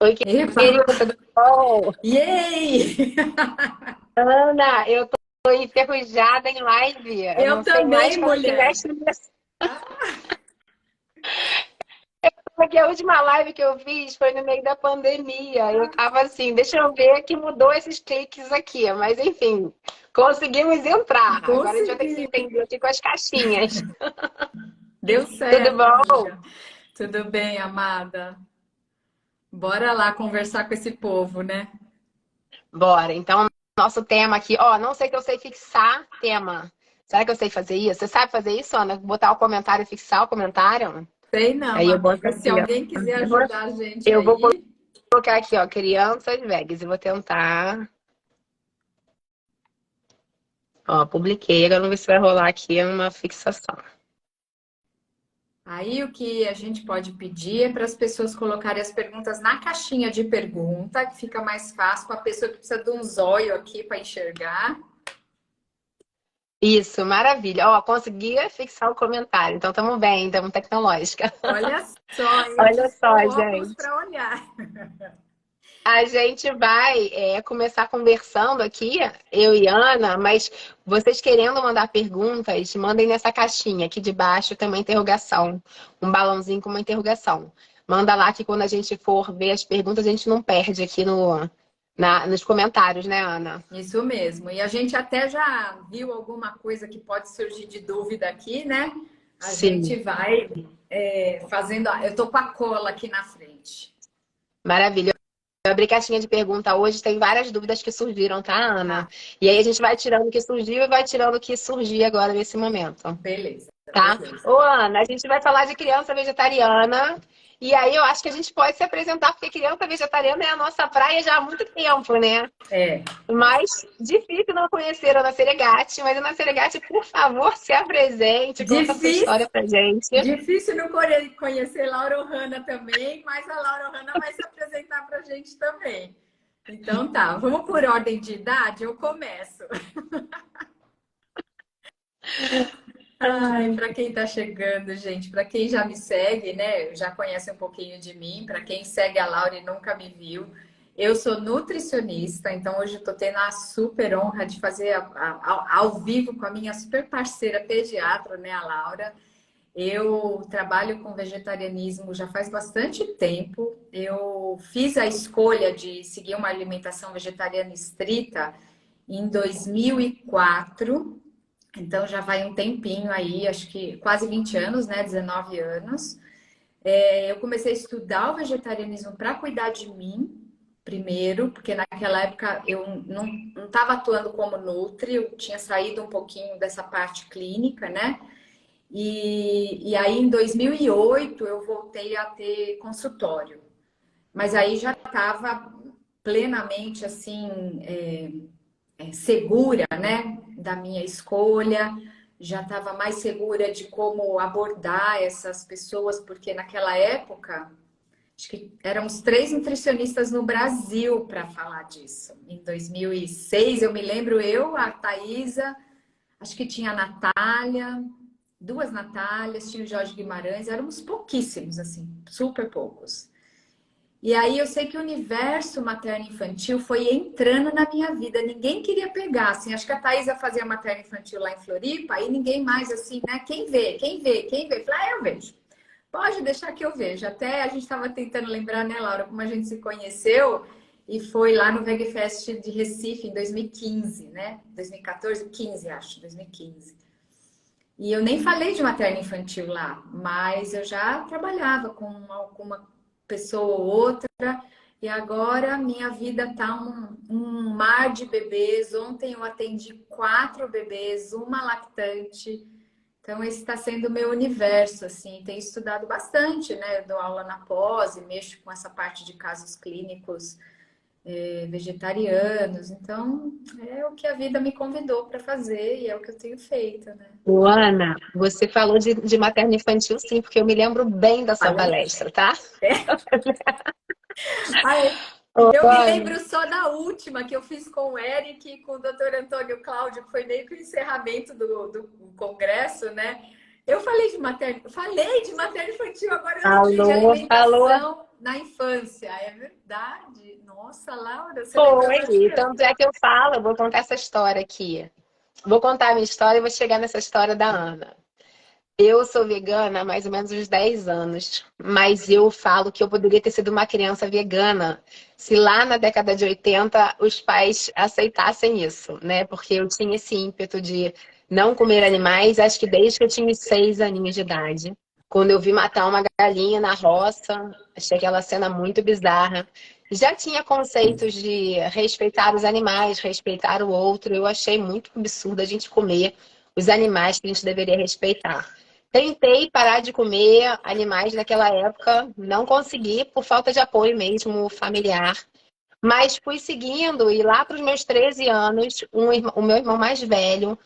Oi, Epa! querida, tudo bom? E aí? Ana, eu tô enferrujada em live. Eu Eu não sei mais também, como se mulher. mexe nisso. Ah, Porque a última live que eu fiz foi no meio da pandemia. Eu tava assim, deixa eu ver que mudou esses cliques aqui. Mas enfim, conseguimos entrar. Agora a gente vai ter que se consegui. entender aqui com as caixinhas. Deu Tudo certo, bom? amiga. Tudo bem, amada? Bora lá conversar com esse povo, né? Bora. Então, nosso tema aqui, ó, não sei que eu sei fixar tema. Será que eu sei fazer isso? Você sabe fazer isso, Ana? Botar o comentário e fixar o comentário? Sei não, Aí eu boto amiga. Se aqui, ó. alguém quiser Eu vou, ajudar a gente eu vou aí, colocar aqui, ó, crianças vegas. E vou tentar. Ó, publiquei. Agora vamos ver se vai rolar aqui uma fixação. aí o que a gente pode pedir é para as pessoas colocarem as perguntas na caixinha de pergunta, que fica mais fácil para a pessoa que precisa de um zóio aqui para enxergar. Isso, maravilha. Ó, consegui fixar o comentário. Então, estamos bem, estamos tecnológica. Olha só, eu Olha tive que pôr só, o óculos gente. para olhar. A gente vai começar conversando aqui, eu e Ana, mas vocês querendo mandar perguntas, mandem nessa caixinha aqui de baixo, tem uma interrogação, um balãozinho com uma interrogação. Manda lá que quando a gente for ver as perguntas, a gente não perde aqui nos comentários, né, Ana? Isso mesmo. E a gente até já viu alguma coisa que pode surgir de dúvida aqui, né? A gente Sim, vai fazendo. Eu tô com a cola aqui na frente. maravilha. Eu abri caixinha de pergunta hoje, tem várias dúvidas que surgiram, tá, Ana? Tá, E aí a gente vai tirando o que surgiu e vai tirando o que surgir agora nesse momento. beleza, Tá? beleza. Ô, Ana, a gente vai falar de criança vegetariana. E aí eu acho que a gente pode se apresentar, porque criança vegetariana é a nossa praia já há muito tempo, né? É, Mas difícil não conhecer a Ana Seregatti. Mas, Ana Seregatti, por favor, se apresente, conta a sua difícil, história pra gente. difícil não conhecer Laura Ohana também, mas a Laura Ohana vai se apresentar para a gente também. Então tá, vamos por ordem de idade? Eu começo. Ai, para quem está chegando, gente, para quem já me segue, né, já conhece um pouquinho de mim, para quem segue a Laura e nunca me viu, eu sou nutricionista, então hoje eu estou tendo a super honra de fazer ao vivo com a minha super parceira pediatra, né, a Laura. Eu trabalho com vegetarianismo já faz bastante tempo. Eu fiz a escolha de seguir uma alimentação vegetariana estrita em 2004. Então já vai um tempinho aí, acho que quase 20 anos, né? 19 anos. Eu comecei a estudar o vegetarianismo para cuidar de mim, primeiro, porque naquela época eu não estava atuando como nutri, eu tinha saído um pouquinho dessa parte clínica, né? E aí em 2008 eu voltei a ter consultório, mas aí já estava plenamente assim segura, né, da minha escolha, já estava mais segura de como abordar essas pessoas, porque naquela época, acho que éramos 3 nutricionistas no Brasil para falar disso. Em 2006, eu me lembro eu, a Thaisa, acho que tinha a Natália, 2 Natálias, tinha o Jorge Guimarães, éramos pouquíssimos, assim, super poucos. E aí eu sei que o universo materno-infantil foi entrando na minha vida. Ninguém queria pegar, assim. Acho que a Thaisa fazia materno-infantil lá em Floripa, aí ninguém mais, assim, né? Quem vê? Quem vê? Quem vê? Falei, eu vejo. Pode deixar que eu vejo. Até a gente estava tentando lembrar, né, Laura, como a gente se conheceu e foi lá no VegFest de Recife em 2015, né? 2014, 15, acho, 2015. E eu nem falei de materno infantil lá, mas eu já trabalhava com alguma pessoa ou outra, e agora minha vida tá um mar de bebês. Ontem eu atendi 4 bebês, uma lactante. Então, esse está sendo o meu universo, assim. Tenho estudado bastante, né? Eu dou aula na pós e mexo com essa parte de casos clínicos vegetarianos. Então, é o que a vida me convidou para fazer e é o que eu tenho feito, né? Ana, você falou de materno infantil, sim, porque eu me lembro bem da sua Falei? palestra, tá? Ai, Ô, eu me Ana, lembro só da última que eu fiz com o Eric e com o Dr. Antônio Cláudio, que foi meio que o encerramento do congresso, né? Eu falei de materno infantil, agora eu lembrei de falou, falou. alimentação. na infância. É verdade. Nossa, Laura, você lembrou Foi, bastante. tanto é que eu falo, eu vou contar essa história aqui. Vou contar a minha história e vou chegar nessa história da Ana. Eu sou vegana há mais ou menos uns 10 anos, mas eu falo que eu poderia ter sido uma criança vegana se lá na década de 80 os pais aceitassem isso, né? Porque eu tinha esse ímpeto de não comer animais, acho que desde que eu tinha 6 aninhos de idade. Quando eu vi matar uma galinha na roça, achei aquela cena muito bizarra. Já tinha conceitos de respeitar os animais, respeitar o outro. Eu achei muito absurdo a gente comer os animais que a gente deveria respeitar. Tentei parar de comer animais naquela época, não consegui por falta de apoio mesmo familiar. Mas fui seguindo e lá para os meus 13 anos, o meu irmão mais velho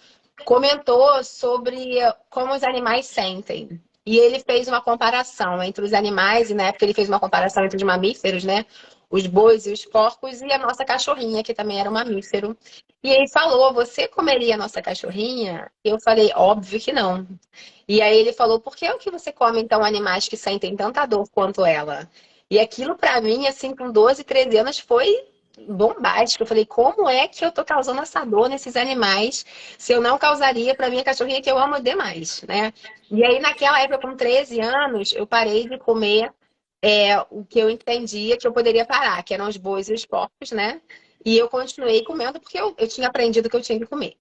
comentou sobre como os animais sentem. E ele fez uma comparação entre os animais, e na época ele fez uma comparação entre os mamíferos, né? Os bois e os porcos, e a nossa cachorrinha, que também era um mamífero. E ele falou: Você comeria a nossa cachorrinha? Eu falei: Óbvio que não. E aí ele falou: Por que é o que você come, então, animais que sentem tanta dor quanto ela? E aquilo, pra mim, assim, com 12, 13 anos, foi bombástico. Eu falei: Como é que eu tô causando essa dor nesses animais se eu não causaria pra minha cachorrinha que eu amo demais, né? E aí, naquela época, com 13 anos, eu parei de comer o que eu entendia que eu poderia parar, que eram os bois e os porcos, né? E eu continuei comendo porque eu tinha aprendido que eu tinha que comer.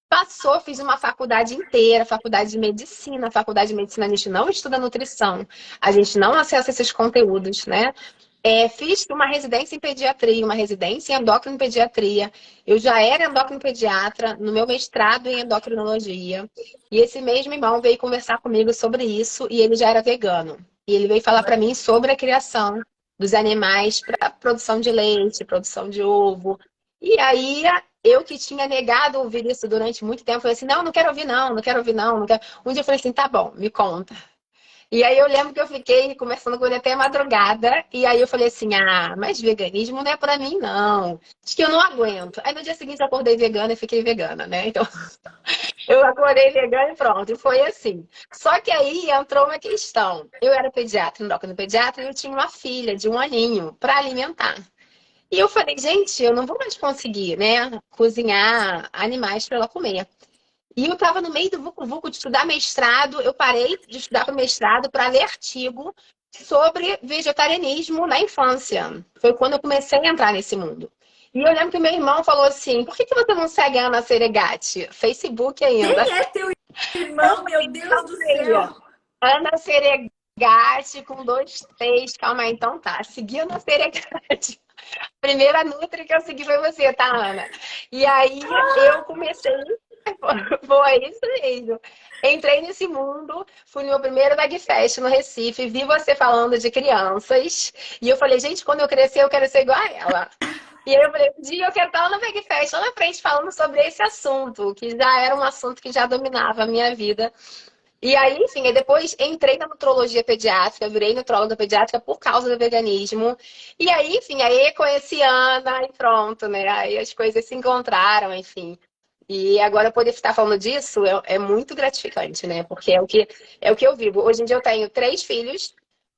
Passou, fiz uma faculdade inteira, faculdade de medicina. Faculdade de medicina a gente não estuda nutrição, a gente não acessa esses conteúdos, né? Fiz uma residência em pediatria, uma residência em endocrinopediatria. Eu já era endocrinopediatra no meu mestrado em endocrinologia. E esse mesmo irmão veio conversar comigo sobre isso e ele já era vegano. E ele veio falar para mim sobre a criação dos animais para produção de leite, produção de ovo. E aí eu que tinha negado ouvir isso durante muito tempo, falei assim, não, não quero ouvir não, não quero ouvir não, não quero. Um dia eu falei assim, tá bom, me conta. E aí eu lembro que eu fiquei conversando com ele até a madrugada, e aí eu falei assim, mas veganismo não é pra mim, não. Acho que eu não aguento. Aí no dia seguinte eu acordei vegana e fiquei vegana, né? Então eu acordei vegana e pronto, e foi assim. Só que aí entrou uma questão. Eu era pediatra, endocrinopediatra, e eu tinha uma filha de 1 aninho para alimentar. E eu falei, gente, eu não vou mais conseguir, né, cozinhar animais para ela comer. E eu estava no meio do vucu-vucu de estudar mestrado, eu parei de estudar para mestrado para ler artigo sobre vegetarianismo na infância. Foi quando eu comecei a entrar nesse mundo. E eu lembro que meu irmão falou assim, por que você não segue a Ana Seregatti? Facebook ainda. Quem é teu irmão, meu Deus do céu? Ana Seregatti com 2 T's. Calma aí, então tá. Segui a Ana Seregatti. Primeira Nutri que eu segui foi você, tá, Ana? E aí eu comecei. Foi isso mesmo. Entrei nesse mundo, fui no meu primeiro Bagfest no Recife, vi você falando de crianças. E eu falei, gente, quando eu crescer, eu quero ser igual a ela. E aí eu falei, um dia eu quero estar lá no Bagfest, lá na frente, falando sobre esse assunto, que já era um assunto que já dominava a minha vida. E aí, enfim, aí depois entrei na nutrologia pediátrica, virei nutróloga pediátrica por causa do veganismo. E aí, enfim, aí conheci a Ana e pronto, né? Aí as coisas se encontraram, enfim. E agora poder estar falando disso é muito gratificante, né? Porque é o que eu vivo. Hoje em dia eu tenho 3 filhos,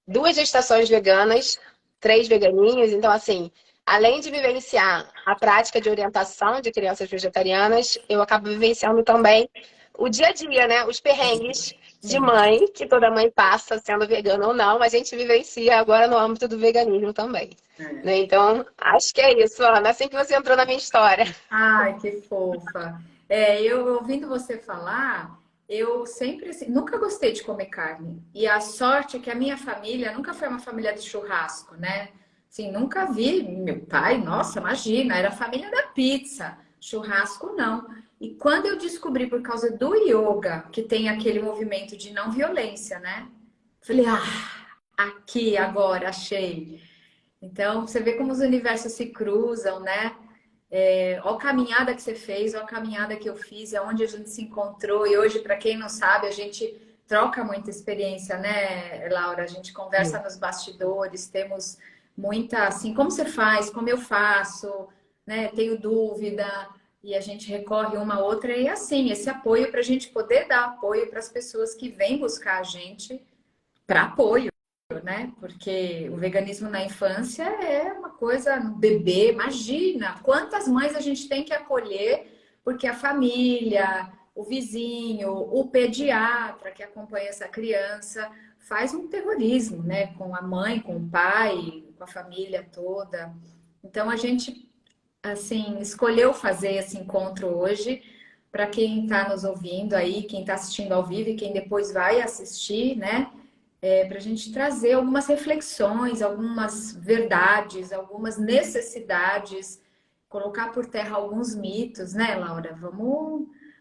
2 gestações veganas, 3 veganinhos. Então, assim, além de vivenciar a prática de orientação de crianças vegetarianas, eu acabo vivenciando também o dia a dia, né? Os perrengues de Sim. mãe, que toda mãe passa, sendo vegana ou não, mas a gente vivencia agora no âmbito do veganismo também. Né? Então, acho que é isso, Ana. Assim que você entrou na minha história. Ai, que fofa. Eu ouvindo você falar, eu sempre, assim, nunca gostei de comer carne. E a sorte é que a minha família nunca foi uma família de churrasco, né? Assim, nunca vi meu pai, nossa, imagina, era a família da pizza. Churrasco não. E quando eu descobri por causa do yoga, que tem aquele movimento de não violência, né? Falei, aqui agora achei. Então, você vê como os universos se cruzam, né? Ó a caminhada que você fez, ó a caminhada que eu fiz, é onde a gente se encontrou. E hoje, para quem não sabe, a gente troca muita experiência, né, Laura? A gente conversa nos bastidores, temos muita, assim, como você faz, como eu faço, né? Tenho dúvida, e a gente recorre uma a outra. E assim, esse apoio para a gente poder dar apoio para as pessoas que vêm buscar a gente para apoio. né? Porque o veganismo na infância é uma coisa, no bebê, imagina quantas mães a gente tem que acolher, porque a família, o vizinho, o pediatra que acompanha essa criança faz um terrorismo, né? Com a mãe, com o pai, com a família toda. Então a gente, assim, escolheu fazer esse encontro hoje para quem está nos ouvindo aí, quem está assistindo ao vivo e quem depois vai assistir, né? Para a gente trazer algumas reflexões, algumas verdades, algumas necessidades, colocar por terra alguns mitos, né, Laura?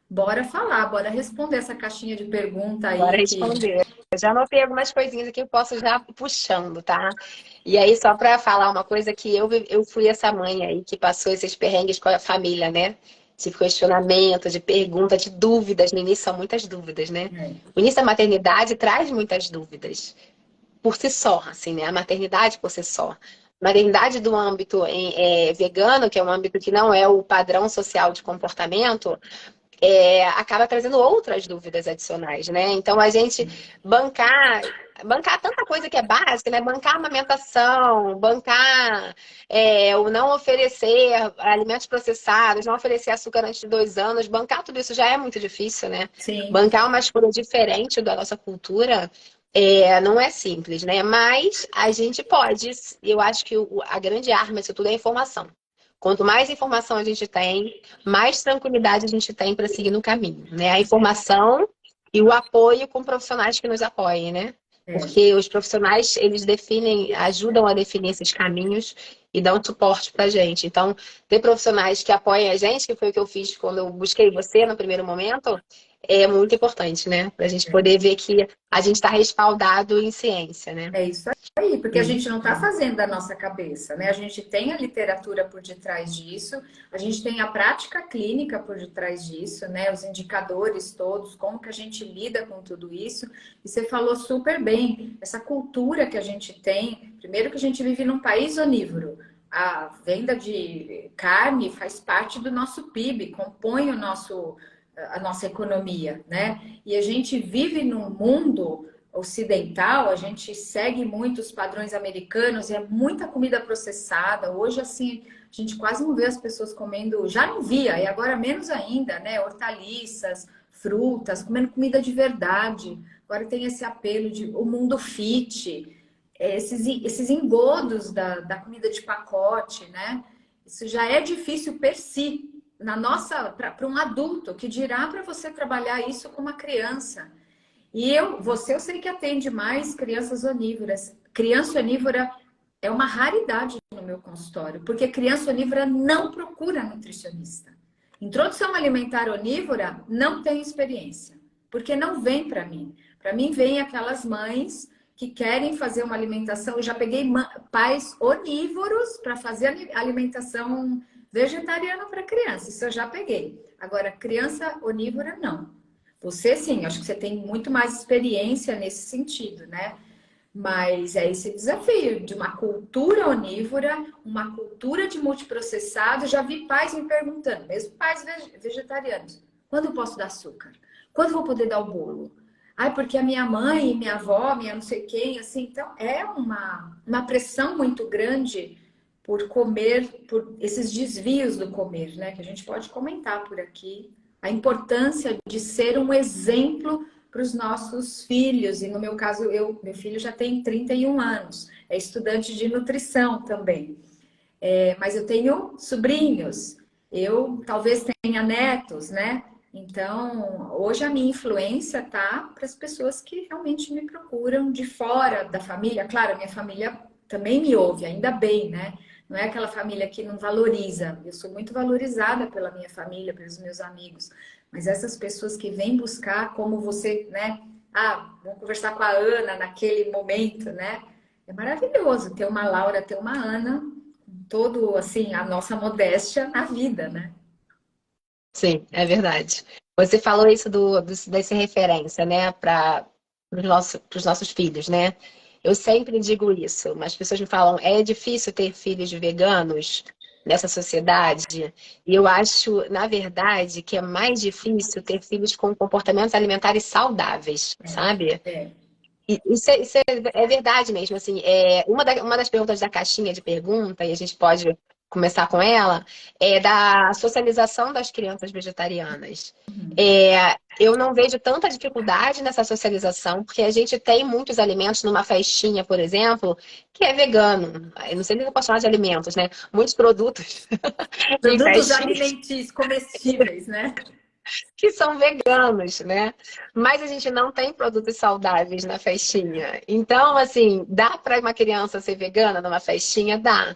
Bora falar, bora responder essa caixinha de pergunta Bora aí que responder. Eu já anotei algumas coisinhas aqui, eu posso já ir puxando, tá? E aí, só para falar uma coisa que eu fui essa mãe aí que passou esses perrengues com a família, né? De questionamento, de pergunta, de dúvidas. No início são muitas dúvidas, né? é, O início da maternidade traz muitas dúvidas por si só, assim, né? A maternidade por si só. Maternidade do âmbito vegano, que é um âmbito que não é o padrão social de comportamento, acaba trazendo outras dúvidas adicionais, né? Então a gente bancar tanta coisa que é básica, né? Bancar a amamentação, bancar o não oferecer alimentos processados, não oferecer açúcar antes de 2 anos, bancar tudo isso já é muito difícil, né? sim, Bancar uma escolha diferente da nossa cultura não é simples, né? Mas a gente pode. Eu acho que a grande arma disso tudo é a informação. Quanto mais informação a gente tem, mais tranquilidade a gente tem para seguir no caminho, né? A informação e o apoio com profissionais que nos apoiem, né? é, Porque os profissionais, eles definem, ajudam a definir esses caminhos e dão suporte para a gente. Então, ter profissionais que apoiem a gente, que foi o que eu fiz quando eu busquei você no primeiro momento, é muito importante, né? Para a gente poder ver que a gente está respaldado em ciência, né? é isso aí, porque a Hum. gente não está fazendo da nossa cabeça, né? A gente tem a literatura por detrás disso, a gente tem a prática clínica por detrás disso, né? Os indicadores todos, como que a gente lida com tudo isso. E você falou super bem, essa cultura que a gente tem, primeiro que a gente vive num país onívoro. A venda de carne faz parte do nosso PIB, compõe a nossa economia, né? E a gente vive num mundo ocidental, a gente segue muito os padrões americanos e é muita comida processada. Hoje, assim, a gente quase não vê as pessoas comendo, já não via, e agora menos ainda, né? Hortaliças, frutas, comendo comida de verdade. Agora tem esse apelo de o mundo fit, esses engodos da comida de pacote, né? Isso já é difícil per si, na nossa, para um adulto, que dirá para você trabalhar isso com uma criança. E eu sei que atende mais crianças onívoras. Criança onívora é uma raridade no meu consultório, porque criança onívora não procura nutricionista. Introdução alimentar onívora não tem experiência, porque não vem para mim. Para mim vem aquelas mães que querem fazer uma alimentação. Eu já peguei pais onívoros para fazer alimentação vegetariana para criança. Isso eu já peguei. Agora, criança onívora, não. Você sim, acho que você tem muito mais experiência nesse sentido, né? Mas é esse desafio de uma cultura onívora, uma cultura de multiprocessado. Já vi pais me perguntando, mesmo pais vegetarianos, quando eu posso dar açúcar? Quando eu vou poder dar o bolo? Ai, porque a minha mãe, minha avó, minha não sei quem, assim, então é uma pressão muito grande por comer, por esses desvios do comer, né? Que a gente pode comentar por aqui. A importância de ser um exemplo para os nossos filhos. E no meu caso, meu filho já tem 31 anos, é estudante de nutrição também. Mas eu tenho sobrinhos, eu talvez tenha netos, né? Então, hoje a minha influência tá para as pessoas que realmente me procuram de fora da família. Claro, a minha família também me ouve, ainda bem, né? Não é aquela família que não valoriza. Eu sou muito valorizada pela minha família, pelos meus amigos. Mas essas pessoas que vêm buscar, como você, né? Ah, vamos conversar com a Ana naquele momento, né? É maravilhoso ter uma Laura, ter uma Ana, todo assim, a nossa modéstia na vida, né? Sim, é verdade. Você falou isso dessa referência, né, para os nossos filhos, né? Eu sempre digo isso, mas as pessoas me falam, é difícil ter filhos veganos nessa sociedade? E eu acho, na verdade, que é mais difícil ter filhos com comportamentos alimentares saudáveis, sabe? É, É verdade mesmo, assim, uma das perguntas da caixinha de pergunta, e a gente pode começar com ela, é da socialização das crianças vegetarianas. Eu não vejo tanta dificuldade nessa socialização, porque a gente tem muitos alimentos numa festinha, por exemplo, que é vegano. Eu não sei nem se eu posso chamar de alimentos, né? Muitos produtos em Produtos festinhas alimentícios, comestíveis, né? que são veganos, né? Mas a gente não tem produtos saudáveis na festinha. Então, assim, dá para uma criança ser vegana numa festinha? Dá.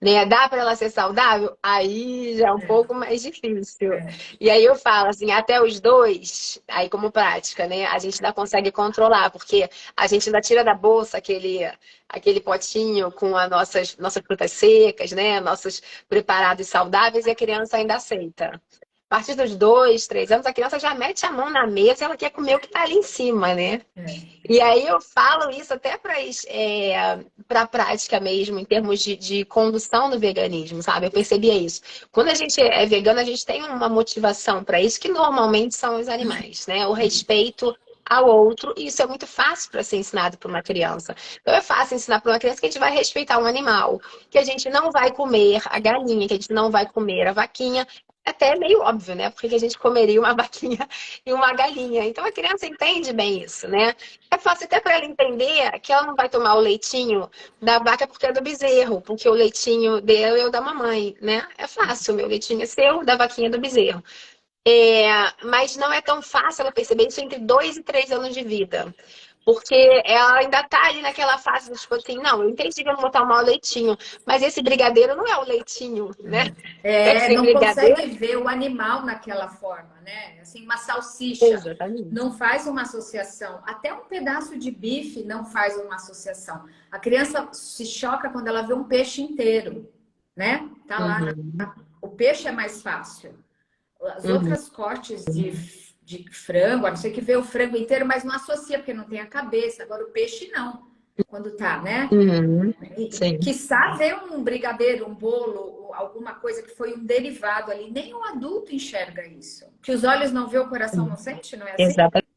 Né? Dá para ela ser saudável? Aí já é um pouco mais difícil. É. E aí eu falo assim, até os dois, aí como prática, né? A gente ainda consegue controlar, porque a gente ainda tira da bolsa aquele potinho com as nossas frutas secas, né? Nossos preparados saudáveis e a criança ainda aceita. A partir dos 2, 3 anos, a criança já mete a mão na mesa e ela quer comer o que está ali em cima, né? É. E aí eu falo isso até para a prática mesmo, em termos de condução do veganismo, sabe? Eu percebia isso. Quando a gente é vegano, a gente tem uma motivação para isso, que normalmente são os animais, né? O respeito ao outro, e isso é muito fácil para ser ensinado para uma criança. Então é fácil ensinar para uma criança que a gente vai respeitar um animal, que a gente não vai comer a galinha, que a gente não vai comer a vaquinha. Até é meio óbvio, né? Porque a gente comeria uma vaquinha e uma galinha. Então a criança entende bem isso, né? É fácil até para ela entender que ela não vai tomar o leitinho da vaca porque é do bezerro, porque o leitinho dele é o da mamãe, né? É fácil, o meu leitinho é seu, o da vaquinha é do bezerro. Mas não é tão fácil ela perceber isso entre 2 e 3 anos de vida. Porque ela ainda está ali naquela fase do tipo assim, não, eu entendi que eu não vou tomar o leitinho, mas esse brigadeiro não é o leitinho, né? Esse Não brigadeiro. consegue ver o animal naquela forma, né? Assim, uma salsicha Exatamente. não faz uma associação. Até um pedaço de bife não faz uma associação. A criança se choca quando ela vê um peixe inteiro, né? Tá lá. Uhum, O peixe é mais fácil. As uhum, outras cortes de frango, a não ser que vê o frango inteiro, mas não associa, porque não tem a cabeça. Agora, o peixe não, quando tá, né? uhum, sim. Quiçá ver um brigadeiro, um bolo, alguma coisa que foi um derivado ali. Nem o adulto enxerga isso. Que os olhos não vê, o coração não sente, não é assim? Exatamente.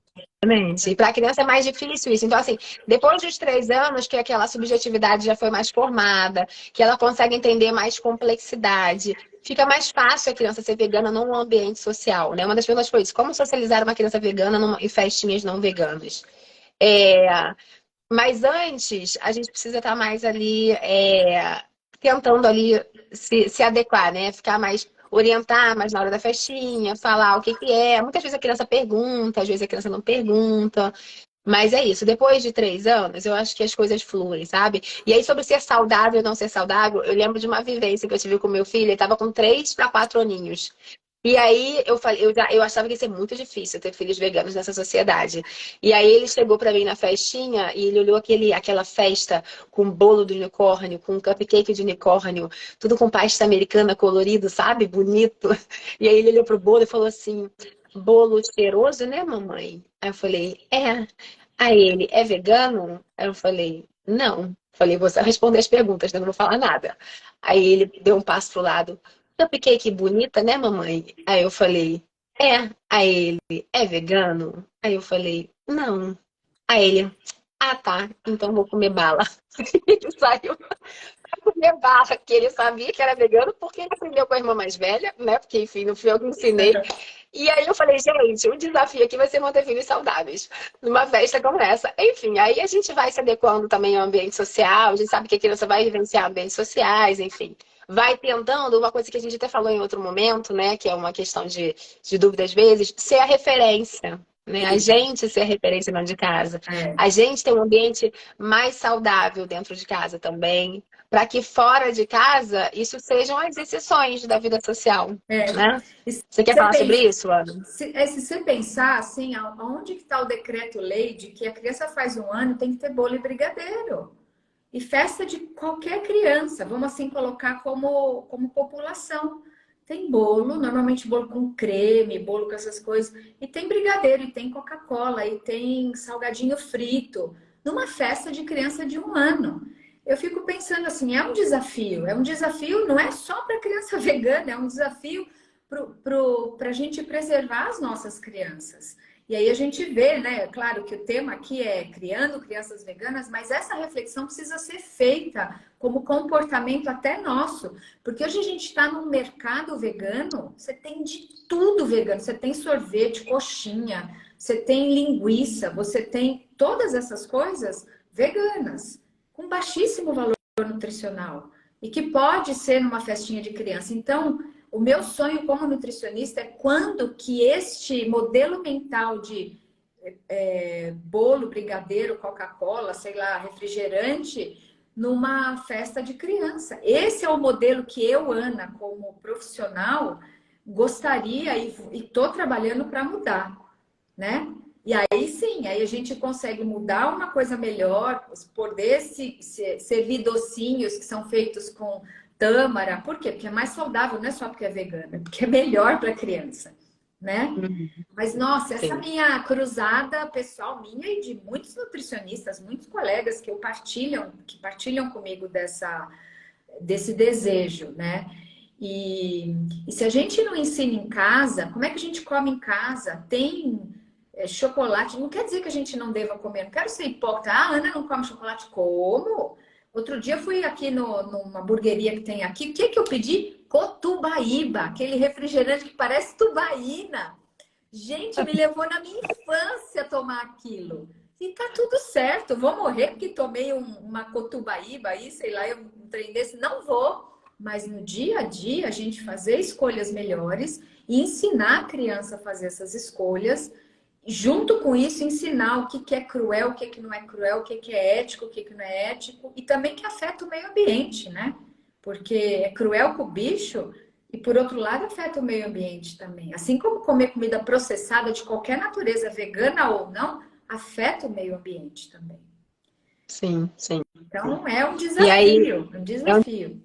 E para a criança é mais difícil isso. Então, assim, depois dos 3 anos, que aquela subjetividade já foi mais formada, que ela consegue entender mais complexidade, fica mais fácil a criança ser vegana num ambiente social, né? Uma das perguntas foi isso: como socializar uma criança vegana em festinhas não veganas? É, mas antes, a gente precisa estar mais ali, tentando ali se adequar, né? Ficar mais, orientar mais na hora da festinha, falar o que que é. Muitas vezes a criança pergunta, às vezes a criança não pergunta. Mas é isso, depois de 3 anos, eu acho que as coisas fluem, sabe? E aí, sobre ser saudável ou não ser saudável, eu lembro de uma vivência que eu tive com meu filho, ele estava com 3 para 4 aninhos. E aí eu falei, eu achava que ia ser muito difícil ter filhos veganos nessa sociedade. E aí ele chegou pra mim na festinha e ele olhou aquela festa com bolo de unicórnio, com cupcake de unicórnio, tudo com pasta americana colorido, sabe? Bonito. E aí ele olhou pro bolo e falou assim: bolo cheiroso, né, mamãe? Aí eu falei, é. Aí ele, é vegano? Aí eu falei, não. Falei, você vai responder as perguntas, né? Eu não vou falar nada. Aí ele deu um passo pro lado. Cupcake bonita, né, mamãe? Aí eu falei, é. Aí ele, é vegano? Aí eu falei, não. Aí ele, ah, tá, então vou comer bala. Ele saiu pra comer bala, que ele sabia que era vegano, porque ele aprendeu com a irmã mais velha, né? Porque, enfim, não fui eu que ensinei. E aí eu falei, gente, o desafio aqui vai ser manter filhos saudáveis numa festa como essa. Enfim, aí a gente vai se adequando também ao ambiente social, a gente sabe que a criança vai vivenciar ambientes sociais, enfim. Vai tentando, uma coisa que a gente até falou em outro momento, né? Que é uma questão de dúvida às vezes, ser a referência. Né? A Isso. gente ser a referência dentro de casa. É. A gente ter um ambiente mais saudável dentro de casa também. Para que fora de casa isso sejam as exceções da vida social. É. Né? E se Você quer você falar sobre pensa, isso, Ana? se você pensar assim, aonde que está o decreto-lei de que a criança faz 1 ano tem que ter bolo e brigadeiro? E festa de qualquer criança, vamos assim colocar como população. Tem bolo, normalmente bolo com creme, bolo com essas coisas. E tem brigadeiro, e tem Coca-Cola, e tem salgadinho frito. Numa festa de criança de 1 ano. Eu fico pensando assim, é um desafio. É um desafio, não é só para criança vegana, é um desafio para a gente preservar as nossas crianças. E aí a gente vê, né? Claro que o tema aqui é criando crianças veganas, mas essa reflexão precisa ser feita como comportamento até nosso. Porque hoje a gente está num mercado vegano, você tem de tudo vegano. Você tem sorvete, coxinha, você tem linguiça, você tem todas essas coisas veganas, com baixíssimo valor nutricional. E que pode ser numa festinha de criança. Então, o meu sonho como nutricionista é quando que este modelo mental de bolo, brigadeiro, Coca-Cola, sei lá, refrigerante, numa festa de criança. Esse é o modelo que eu, Ana, como profissional, gostaria e estou trabalhando para mudar, né? E aí sim, aí a gente consegue mudar uma coisa melhor, poder servir docinhos que são feitos com tâmara. Por quê? Porque é mais saudável, não é só porque é vegano, é porque é melhor para a criança, né? Uhum. Mas, nossa, essa Sim. minha cruzada pessoal minha e de muitos nutricionistas, muitos colegas que partilham comigo desse desejo, né? E se a gente não ensina em casa, como é que a gente come em casa? Tem chocolate, não quer dizer que a gente não deva comer, não quero ser hipócrita. Ah, Ana não come chocolate, como? Outro dia eu fui aqui numa hamburgueria que tem aqui, o que que eu pedi? Cotubaíba, aquele refrigerante que parece tubaína. Gente, me levou na minha infância tomar aquilo. E tá tudo certo, vou morrer porque tomei uma cotubaíba aí, sei lá, um trem desse, não vou. Mas no dia a dia, a gente fazer escolhas melhores e ensinar a criança a fazer essas escolhas. Junto com isso, ensinar o que que é cruel, o que que não é cruel, o que que é ético, o que que não é ético. E também que afeta o meio ambiente, né? Porque é cruel com o bicho, e por outro lado, afeta o meio ambiente também. Assim como comer comida processada de qualquer natureza, vegana ou não, afeta o meio ambiente também. Sim, sim. Então, é um E aí, desafio, um é um desafio.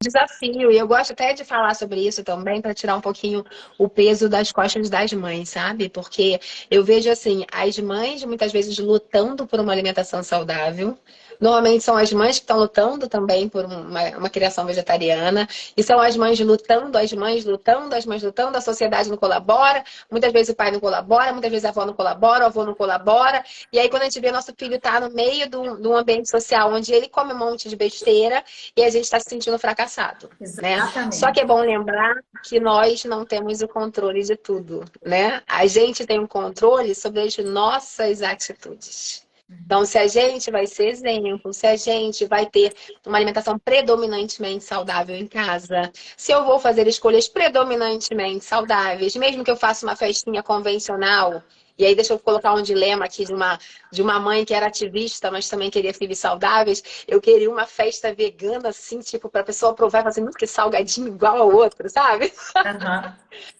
desafio, e eu gosto até de falar sobre isso também, para tirar um pouquinho o peso das costas das mães, sabe? Porque eu vejo assim, as mães muitas vezes lutando por uma alimentação saudável. Normalmente são as mães que estão lutando também por uma criação vegetariana. E são as mães lutando, as mães lutando, as mães lutando, a sociedade não colabora. Muitas vezes o pai não colabora, muitas vezes a avó não colabora, o avô não colabora. E aí quando a gente vê nosso filho tá no meio de um ambiente social onde ele come um monte de besteira, e a gente está se sentindo fracassado, né? Só que é Exatamente. bom lembrar que nós não temos o controle de tudo, né? A gente tem um controle sobre as nossas atitudes. Então, se a gente vai ser exemplo, se a gente vai ter uma alimentação predominantemente saudável em casa, se eu vou fazer escolhas predominantemente saudáveis, mesmo que eu faça uma festinha convencional, e aí deixa eu colocar um dilema aqui de uma mãe que era ativista, mas também queria filhos saudáveis. Eu queria uma festa vegana, assim, tipo, para a pessoa provar e fazer muito que salgadinho igual ao outro, sabe? Aham.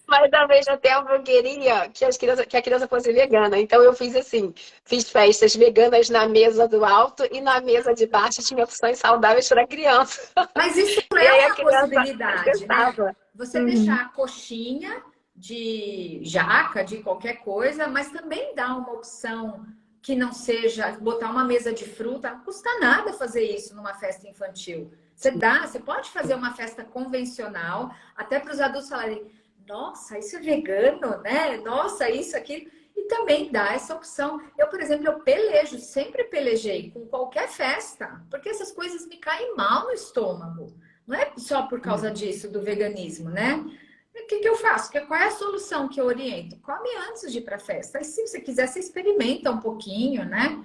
Mas ao mesmo tempo eu queria que a criança fosse vegana. Então eu fiz assim, fiz festas veganas na mesa do alto e na mesa de baixo tinha opções saudáveis para a criança. Mas isso E é aí a uma criança possibilidade, né? acessava. Você Uhum. deixar a coxinha de jaca, de qualquer coisa, mas também dar uma opção que não seja botar uma mesa de fruta. Não custa nada fazer isso numa festa infantil. Você pode fazer uma festa convencional, até para os adultos falarem, nossa, isso é vegano, né? Nossa, isso, aquilo. E também dá essa opção. Eu, por exemplo, eu pelejo, sempre pelejei com qualquer festa, porque essas coisas me caem mal no estômago. Não é só por causa disso, do veganismo, né? O que que eu faço? Qual é a solução que eu oriento? Come antes de ir para a festa. Aí, se você quiser, você experimenta um pouquinho, né?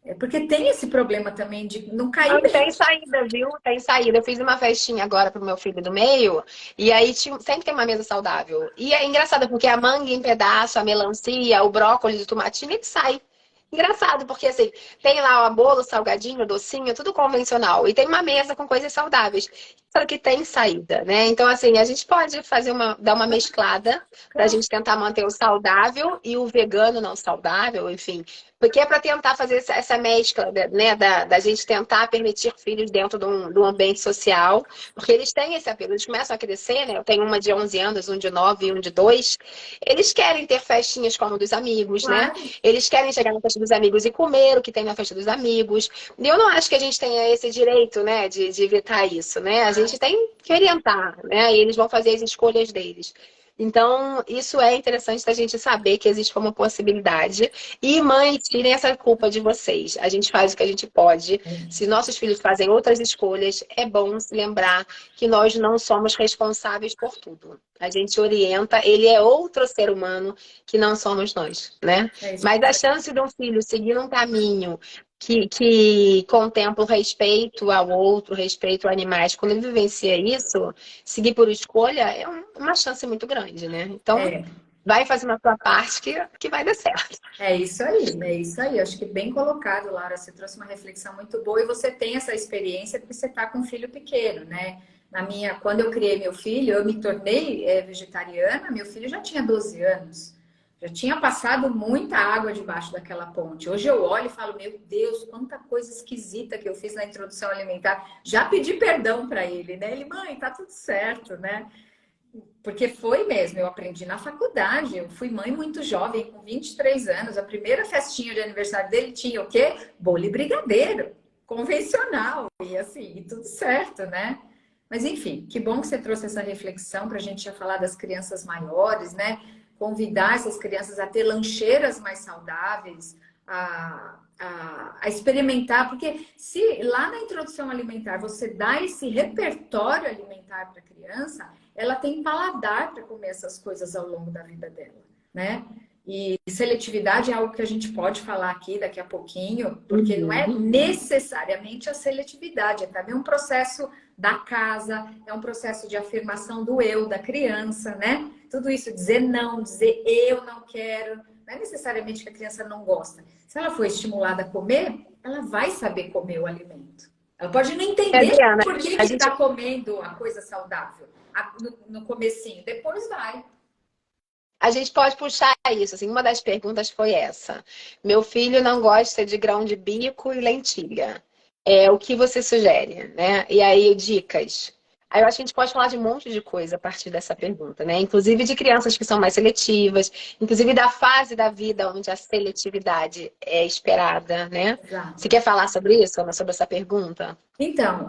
É porque tem esse problema também de não cair Não, bem. tem saída, viu? Tem saída. Eu fiz uma festinha agora pro meu filho do meio, e aí sempre tem uma mesa saudável. E é engraçado, porque a manga em pedaço, a melancia, o brócolis, o tomatinho, ele sai. Engraçado, porque assim, tem lá o bolo, salgadinho, docinho, tudo convencional. E tem uma mesa com coisas saudáveis. Só que tem saída, né? Então, assim, a gente pode dar uma mesclada pra gente tentar manter o saudável e o vegano não saudável, enfim. Porque é para tentar fazer essa mescla, né, da gente tentar permitir filhos dentro de um ambiente social, porque eles têm esse apelo, eles começam a crescer, né? Eu tenho uma de 11 anos, um de 9 e um de 2. Eles querem ter festinhas como dos amigos, né? Claro. Eles querem chegar na festa dos amigos e comer o que tem na festa dos amigos. E eu não acho que a gente tenha esse direito, né, de evitar isso, né? A gente tem que orientar, né? E eles vão fazer as escolhas deles. Então, isso é interessante da gente saber que existe como possibilidade. E mães, tirem essa culpa de vocês. A gente faz o que a gente pode. Se nossos filhos fazem outras escolhas, é bom se lembrar que nós não somos responsáveis por tudo. A gente orienta, ele é outro ser humano que não somos nós, né? É isso. Mas a chance de um filho seguir um caminho que contempla o respeito ao outro, respeito a animais, quando ele vivencia isso, seguir por escolha é uma chance muito grande, né? Então, É, vai fazendo a sua parte que vai dar certo. é isso aí, é isso aí. Acho que bem colocado, Laura. Você trouxe uma reflexão muito boa e você tem essa experiência porque você está com um filho pequeno, né? Quando eu criei meu filho, eu me tornei vegetariana, meu filho já tinha 12 anos. Já tinha passado muita água debaixo daquela ponte. Hoje eu olho e falo, meu Deus, quanta coisa esquisita que eu fiz na introdução alimentar. Já pedi perdão para ele, né? Ele, mãe, tá tudo certo, né? Porque foi mesmo, eu aprendi na faculdade. Eu fui mãe muito jovem, com 23 anos. A primeira festinha de aniversário dele tinha o quê? Bolo e brigadeiro, convencional. E assim, e tudo certo, né? Mas enfim, que bom que você trouxe essa reflexão para a gente já falar das crianças maiores, né? Convidar essas crianças a ter lancheiras mais saudáveis, a experimentar, porque se lá na introdução alimentar você dá esse repertório alimentar para a criança, ela tem paladar para comer essas coisas ao longo da vida dela, né? E seletividade é algo que a gente pode falar aqui daqui a pouquinho, porque não é necessariamente a seletividade, é também um processo da casa, é um processo de afirmação do eu da criança, né? Tudo isso, dizer não, dizer eu não quero, não é necessariamente que a criança não gosta. Se ela for estimulada a comer, ela vai saber comer o alimento. Ela pode não entender Adriana, por que a gente está comendo a coisa saudável no comecinho, depois vai. A gente pode puxar isso, assim, uma das perguntas foi essa. Meu filho não gosta de grão de bico e lentilha. O que você sugere, né? E aí, dicas. Aí eu acho que a gente pode falar de um monte de coisa a partir dessa pergunta, né? Inclusive de crianças que são mais seletivas, inclusive da fase da vida onde a seletividade é esperada, né? Você Exato. quer falar sobre isso, Ana, sobre essa pergunta? Então,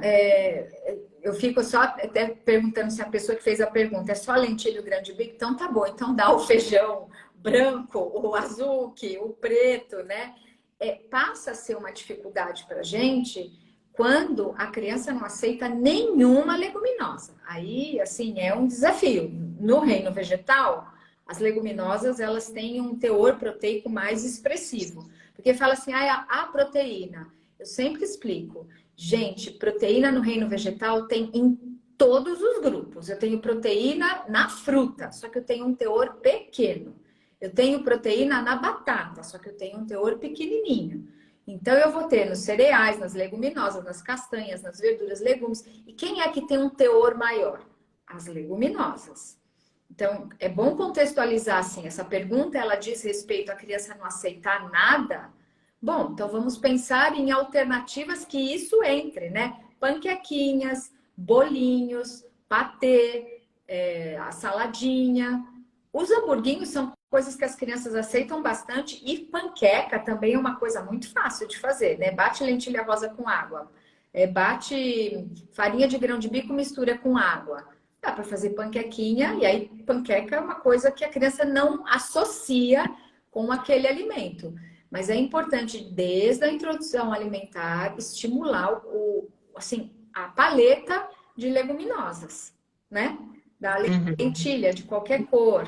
eu fico só até perguntando se a pessoa que fez a pergunta é só lentilha e o grão de bico, então tá bom, então dá o feijão branco, o azul, o preto, né? Passa a ser uma dificuldade para a gente quando a criança não aceita nenhuma leguminosa. Aí, assim, é um desafio. No reino vegetal, as leguminosas, elas têm um teor proteico mais expressivo. Porque fala assim, a proteína. Eu sempre explico. Gente, proteína no reino vegetal tem em todos os grupos. Eu tenho proteína na fruta, só que eu tenho um teor pequeno. Eu tenho proteína na batata, só que eu tenho um teor pequenininho. Então, eu vou ter nos cereais, nas leguminosas, nas castanhas, nas verduras, legumes. E quem é que tem um teor maior? As leguminosas. Então, é bom contextualizar assim. Essa pergunta, ela diz respeito à criança não aceitar nada. Bom, então vamos pensar em alternativas que isso entre, né? Panquequinhas, bolinhos, patê, a saladinha. Os hamburguinhos são coisas que as crianças aceitam bastante e panqueca também é uma coisa muito fácil de fazer, né? Bate lentilha rosa com água, bate farinha de grão de bico, mistura com água. Dá para fazer panquequinha e aí panqueca é uma coisa que a criança não associa com aquele alimento. Mas é importante, desde a introdução alimentar, estimular assim, a paleta de leguminosas, né? Da Uhum. lentilha de qualquer cor,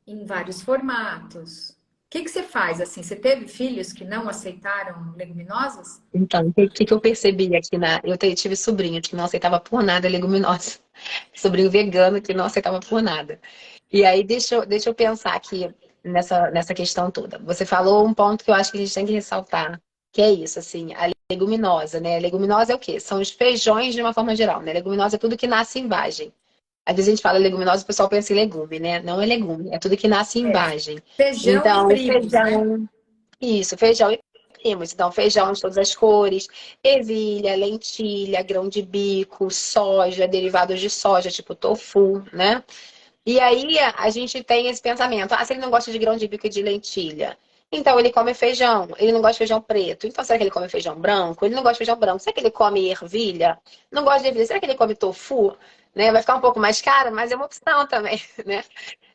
em vários formatos. O que você faz assim? Você teve filhos que não aceitaram leguminosas? Então, o que eu percebi aqui eu tive sobrinho que não aceitava por nada leguminosa. Sobrinho vegano que não aceitava por nada. E aí, deixa eu pensar aqui nessa questão toda. Você falou um ponto que eu acho que a gente tem que ressaltar, que é isso, assim, a leguminosa, né? Leguminosa é o quê? São os feijões de uma forma geral, né? Leguminosa é tudo que nasce em vagem. Às vezes a gente fala leguminosa, o pessoal pensa em legume, né? Não é legume, é tudo que nasce em É, vagem. feijão e Então, primos, né? feijão, isso, feijão e primos. Então, feijão de todas as cores, ervilha, lentilha, grão de bico, soja, derivados de soja, tipo tofu, né? E aí a gente tem esse pensamento, se ele não gosta de grão de bico e de lentilha, então ele come feijão, ele não gosta de feijão preto, então será que ele come feijão branco? Ele não gosta de feijão branco, será que ele come ervilha? Não gosta de ervilha, será que ele come tofu? Né? Vai ficar um pouco mais caro, mas é uma opção também, né?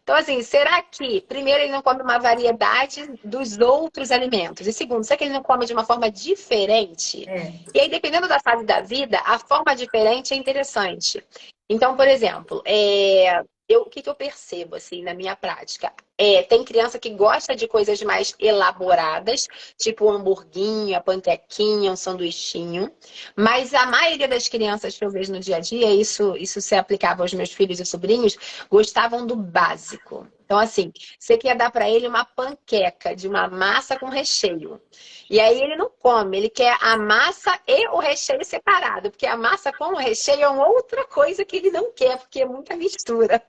Então, assim, será que, primeiro, ele não come uma variedade dos outros alimentos? E segundo, será que ele não come de uma forma diferente? É, E aí, dependendo da fase da vida, a forma diferente é interessante. Então, por exemplo, o que eu percebo, assim, na minha prática? Tem criança que gosta de coisas mais elaboradas, tipo um hamburguinho, a panquequinha, um sanduichinho. Mas a maioria das crianças que eu vejo no dia a dia, isso se aplicava aos meus filhos e sobrinhos, gostavam do básico. Então, assim, você quer dar para ele uma panqueca de uma massa com recheio. E aí ele não come, ele quer a massa e o recheio separado, porque a massa com o recheio é uma outra coisa que ele não quer, porque é muita mistura.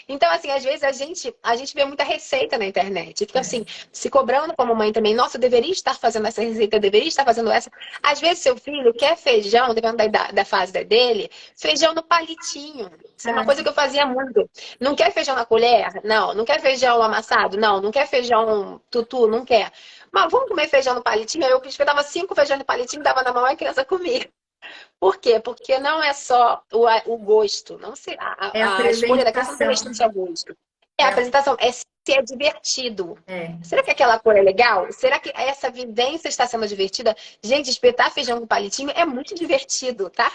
Então, assim, às vezes a gente vê muita receita na internet. Fica assim, é. se cobrando como mãe também. Nossa, eu deveria estar fazendo essa receita, eu deveria estar fazendo essa. Às vezes seu filho quer feijão, dependendo da fase dele, feijão no palitinho. Isso é uma coisa que eu fazia muito. Não quer feijão na colher? Não. Não quer feijão amassado? Não. Não quer feijão tutu? Não quer. Mas vamos comer feijão no palitinho? Aí eu dava 5 feijões no palitinho, dava na mão e a criança comia. Por quê? Porque não é só o gosto. Não se, É a escolha da criança não tem apresentação. restrito ao gosto. É a É, a- apresentação, é se é divertido. é. Será que aquela cor é legal? Será que essa vivência está sendo divertida? Gente, espetar feijão com palitinho é muito divertido, tá?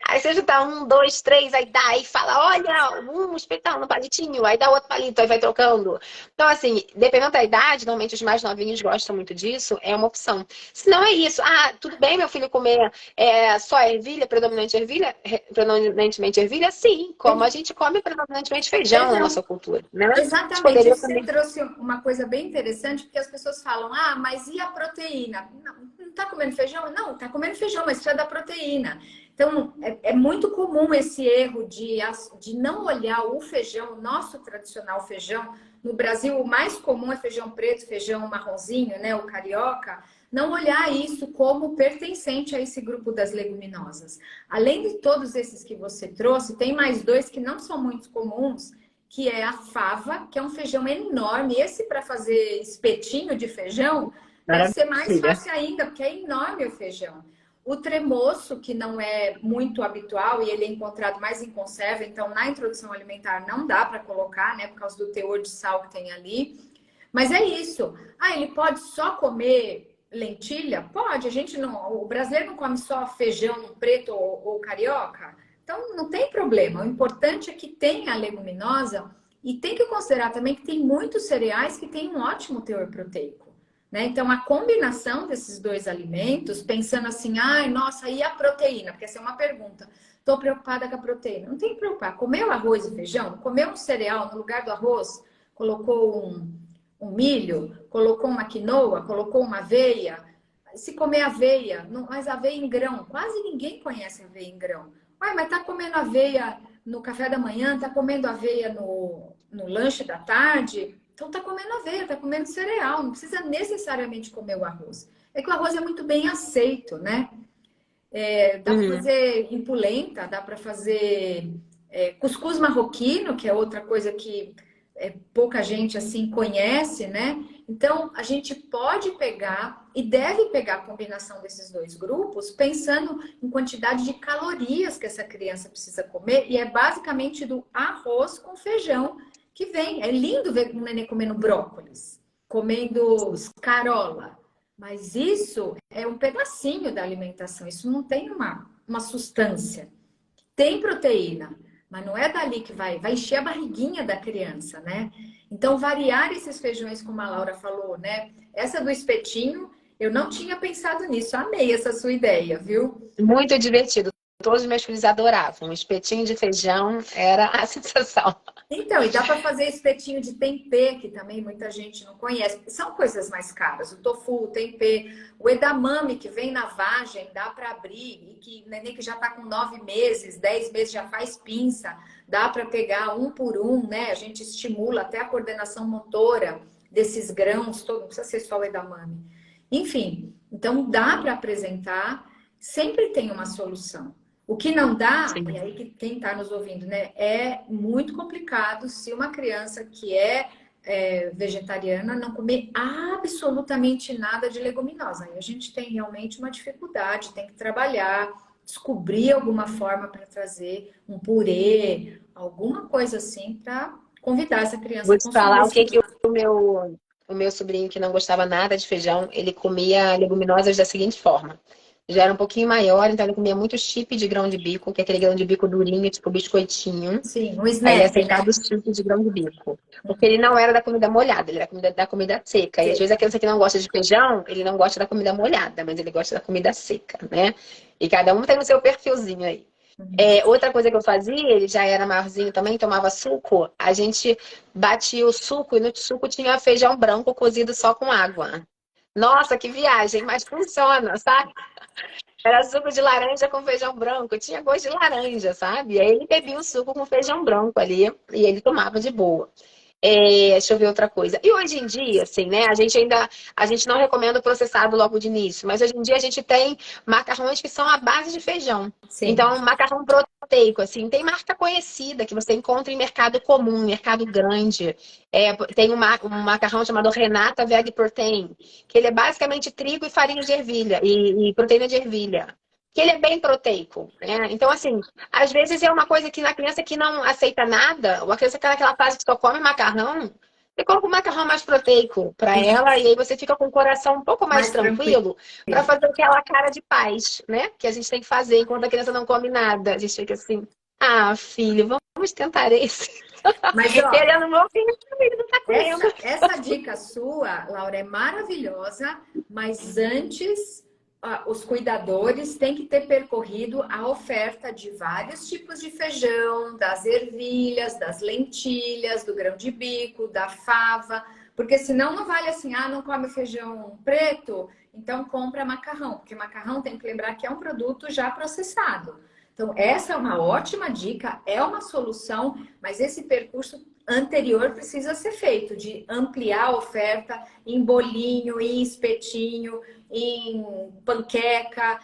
Aí você junta um, dois, três, aí dá, aí fala, olha, um espetar no palitinho, aí dá outro palito, aí vai trocando. Então, assim, dependendo da idade, normalmente os mais novinhos gostam muito disso, é uma opção. Se não é isso, tudo bem meu filho comer só ervilha, predominantemente ervilha? Sim, como a Ele- gente come predominantemente feijão na nossa Feijão. cultura, né? A gente Exatamente, poderia você também. trouxe uma coisa bem interessante, porque as pessoas falam, mas e a proteína? Não tá comendo feijão? Não, tá comendo feijão, mas precisa da proteína. Então, é muito comum esse erro de não olhar o feijão, o nosso tradicional feijão. No Brasil, o mais comum é feijão preto, feijão marronzinho, né, o carioca. Não olhar isso como pertencente a esse grupo das leguminosas. Além de todos esses que você trouxe, tem mais dois que não são muito comuns, que é a fava, que é um feijão enorme. Esse para fazer espetinho de feijão deve ser mais Maravilha. fácil ainda, porque é enorme o feijão. O tremoço, que não é muito habitual e ele é encontrado mais em conserva, então na introdução alimentar não dá para colocar, né, por causa do teor de sal que tem ali. Mas é isso. Ele pode só comer lentilha? Pode. A gente não, o brasileiro não come só feijão preto ou carioca. Então, não tem problema. O importante é que tenha a leguminosa e tem que considerar também que tem muitos cereais que têm um ótimo teor proteico. Né? Então, a combinação desses dois alimentos, pensando assim, nossa, e a proteína? Porque essa é uma pergunta. Estou preocupada com a proteína. Não tem que preocupar. Comeu arroz e feijão? Comeu um cereal no lugar do arroz? Colocou um milho? Colocou uma quinoa? Colocou uma aveia? Se comer aveia, mas aveia em grão, quase ninguém conhece aveia em grão. Mas tá comendo aveia no café da manhã, tá comendo aveia no lanche da tarde, então tá comendo aveia, tá comendo cereal, não precisa necessariamente comer o arroz. É que o arroz é muito bem aceito, né? Dá para Uhum. fazer em polenta, dá para fazer cuscuz marroquino, que é outra coisa que pouca gente assim conhece, né? Então a gente pode pegar e deve pegar a combinação desses dois grupos, pensando em quantidade de calorias que essa criança precisa comer, e é basicamente do arroz com feijão que vem. É lindo ver um neném comendo brócolis, comendo escarola, mas isso é um pedacinho da alimentação, isso não tem uma substância. Tem proteína, mas não é dali que vai encher a barriguinha da criança, né? Então, variar esses feijões, como a Laura falou, né? Essa do espetinho, eu não tinha pensado nisso. Amei essa sua ideia, viu? Muito divertido. Todos os meus filhos adoravam. Um espetinho de feijão era a sensação. Então, e dá para fazer espetinho de tempê, que também muita gente não conhece. São coisas mais caras. O tofu, o tempê, o edamame que vem na vagem, dá para abrir. E que neném que já está com 9 meses, 10 meses já faz pinça. Dá para pegar um por um, né? A gente estimula até a coordenação motora desses grãos, todo, não precisa ser só o edamame. Enfim, então dá para apresentar, sempre tem uma solução. O que não dá, e Sim. aí que quem está nos ouvindo, né, é muito complicado se uma criança que é vegetariana não comer absolutamente nada de leguminosa. Aí a gente tem realmente uma dificuldade, tem que trabalhar, descobrir alguma forma para trazer um purê, alguma coisa assim para convidar essa Vou criança a te consumir falar o esse que tipo que de... o meu sobrinho, que não gostava nada de feijão, ele comia leguminosas da seguinte forma. Já era um pouquinho maior, então ele comia muito chip de grão de bico, que é aquele grão de bico durinho, tipo biscoitinho. Sim, um Aí ele snap, aceitava né? os chip de grão de bico. Porque ele não era da comida molhada, ele era da comida seca. E às vezes a Seca. criança que não gosta de feijão, ele não gosta da comida molhada, mas ele gosta da comida seca, né? E cada um tem o seu perfilzinho aí. Uhum. Outra coisa que eu fazia, ele já era maiorzinho também, tomava suco. A gente batia o suco e no suco tinha feijão branco cozido só com água. Nossa, que viagem, mas funciona, sabe? Era suco de laranja com feijão branco, tinha gosto de laranja, sabe? Aí ele bebia o suco com feijão branco ali e ele tomava de boa. Deixa eu ver outra coisa. E hoje em dia, assim, né? A gente não recomenda o processado logo de início, mas hoje em dia a gente tem macarrões que são à base de feijão. Sim. Então, macarrão proteico, assim, tem marca conhecida que você encontra em mercado comum, mercado grande. Tem um macarrão chamado Renata Veg Protein, que ele é basicamente trigo e farinha de ervilha e proteína de ervilha. Que ele é bem proteico, né? Então, assim, às vezes é uma coisa que na criança que não aceita nada, ou a criança que tá naquela fase que só come macarrão, você coloca um macarrão mais proteico para ela e aí você fica com o coração um pouco mais Mais tranquilo. tranquilo para fazer aquela cara de paz, né? Que a gente tem que fazer enquanto a criança não come nada. A gente fica assim, ah, filho, vamos tentar esse. Mas, ó, Querendo meu filho, ele não tá comendo. essa dica sua, Laura, é maravilhosa, mas antes os cuidadores têm que ter percorrido a oferta de vários tipos de feijão, das ervilhas, das lentilhas, do grão de bico, da fava, porque senão não vale assim, não come feijão preto, então compra macarrão, porque macarrão tem que lembrar que é um produto já processado. Então, essa é uma ótima dica, é uma solução, mas esse percurso anterior precisa ser feito, de ampliar a oferta em bolinho, em espetinho, em panqueca,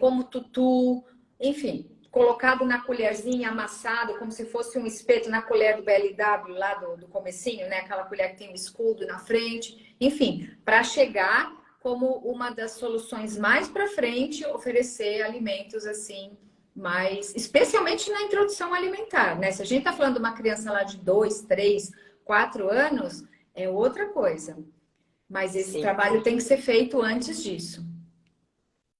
como tutu, enfim, colocado na colherzinha, amassado, como se fosse um espeto na colher do BLW, lá do comecinho, né? Aquela colher que tem um escudo na frente. Enfim, para chegar como uma das soluções mais para frente, oferecer alimentos assim mas especialmente na introdução alimentar, né? Se a gente está falando de uma criança lá de 2, 3, 4 anos, é outra coisa. Mas esse Sim. trabalho tem que ser feito antes disso.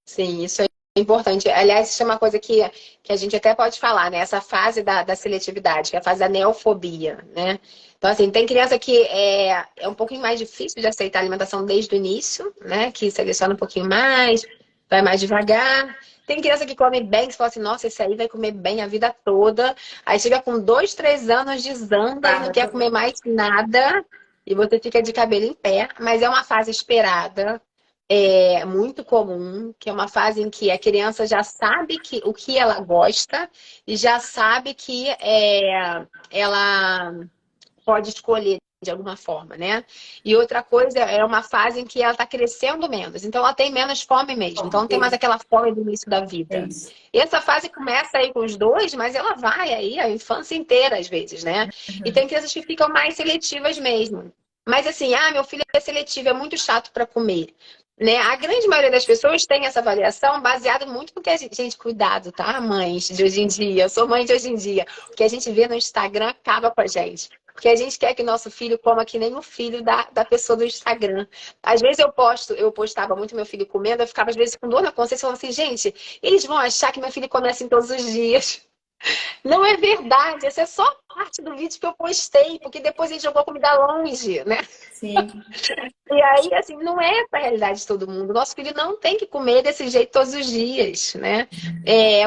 Sim, isso é importante. Aliás, isso é uma coisa que a gente até pode falar, né? Essa fase da seletividade, que é a fase da neofobia, né? Então, assim, tem criança que é um pouquinho mais difícil de aceitar a alimentação desde o início, né? Que seleciona um pouquinho mais, vai mais devagar. Tem criança que come bem, que você fala assim, nossa, esse aí vai comer bem a vida toda. Aí chega com 2, 3 anos, desanda e não Para quer comer mais nada. E você fica de cabelo em pé, mas é uma fase esperada, muito comum, que é uma fase em que a criança já sabe o que ela gosta e já sabe que ela pode escolher de alguma forma, né? E outra coisa é uma fase em que ela está crescendo menos, então ela tem menos fome mesmo, então não tem mais aquela fome do início da é vida. isso. E essa fase começa aí com os 2, mas ela vai aí a infância inteira às vezes, né? E Uhum. tem crianças que ficam mais seletivas mesmo. Mas assim, meu filho é seletivo, é muito chato para comer. Né? A grande maioria das pessoas tem essa avaliação baseada muito no que a gente, cuidado, tá? Mães de hoje em dia, eu sou mãe de hoje em dia. O que a gente vê no Instagram acaba com a gente. Porque a gente quer que nosso filho coma que nem o filho da pessoa do Instagram. Às vezes eu postava muito meu filho comendo, eu ficava às vezes com dor na consciência, falando assim, gente, eles vão achar que meu filho come assim todos os dias. Não é verdade, essa é só parte do vídeo que eu postei, porque depois ele jogou comida longe, né? Sim. E aí, assim, não é para a realidade de todo mundo. Nosso filho não tem que comer desse jeito todos os dias, né?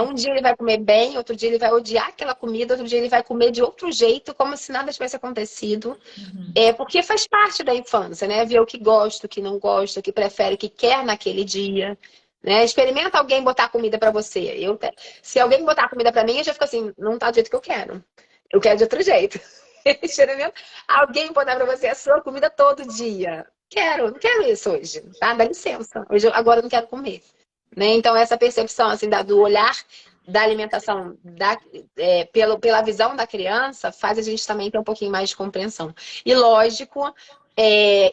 Um dia ele vai comer bem, outro dia ele vai odiar aquela comida, outro dia ele vai comer de outro jeito, como se nada tivesse acontecido. Uhum. Porque faz parte da infância, né? Ver o que gosta, o que não gosta, o que prefere, o que quer naquele dia. Né? Experimenta alguém botar comida para você. Se alguém botar comida para mim, eu já fico assim, não tá do jeito que eu quero. Eu quero de outro jeito. Experimenta alguém botar para você a sua comida todo dia. Não quero isso hoje, tá? Dá licença. Agora eu não quero comer. Né? Então, essa percepção assim, do olhar da alimentação pela visão da criança faz a gente também ter um pouquinho mais de compreensão. E lógico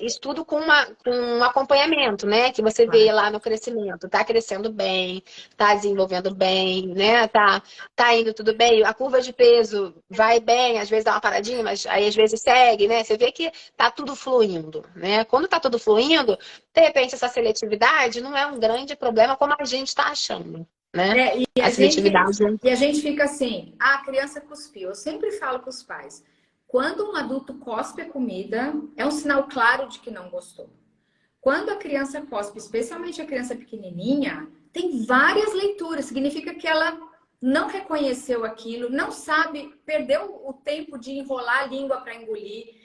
Isso tudo com um acompanhamento, né? Que você vê Claro. lá no crescimento. Tá crescendo bem, tá desenvolvendo bem, né? Tá indo tudo bem. A curva de peso vai bem, às vezes dá uma paradinha, mas aí às vezes segue, né? Você vê que tá tudo fluindo, né? Quando tá tudo fluindo, de repente essa seletividade não é um grande problema como a gente tá achando, né? É, A seletividade. e a gente fica assim, ah, a criança cuspiu. Eu sempre falo para os pais, quando um adulto cospe a comida, é um sinal claro de que não gostou. Quando a criança cospe, especialmente a criança pequenininha, tem várias leituras. Significa que ela não reconheceu aquilo, não sabe, perdeu o tempo de enrolar a língua para engolir,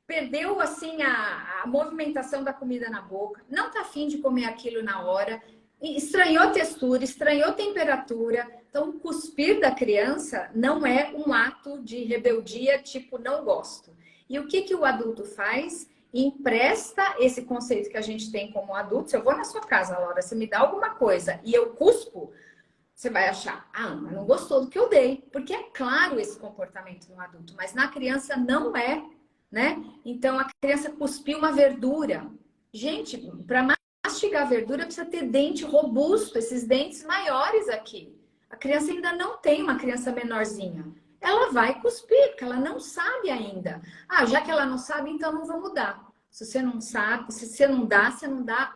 perdeu assim a movimentação da comida na boca, não está afim de comer aquilo na hora, estranhou a textura, estranhou a temperatura. Então, cuspir da criança não é um ato de rebeldia tipo não gosto. E o que o adulto faz? Empresta esse conceito que a gente tem como adulto. Se eu vou na sua casa, Laura, você me dá alguma coisa e eu cuspo, você vai achar, ah, Ana não gostou do que eu dei. Porque é claro esse comportamento no adulto, mas na criança não é, né? Então a criança cuspiu uma verdura. Gente, para mastigar verdura precisa ter dente robusto, esses dentes maiores aqui. A criança ainda não tem uma criança menorzinha. Ela vai cuspir, porque ela não sabe ainda. Ah, já que ela não sabe, então não vou mudar. Se você não sabe, se você não dá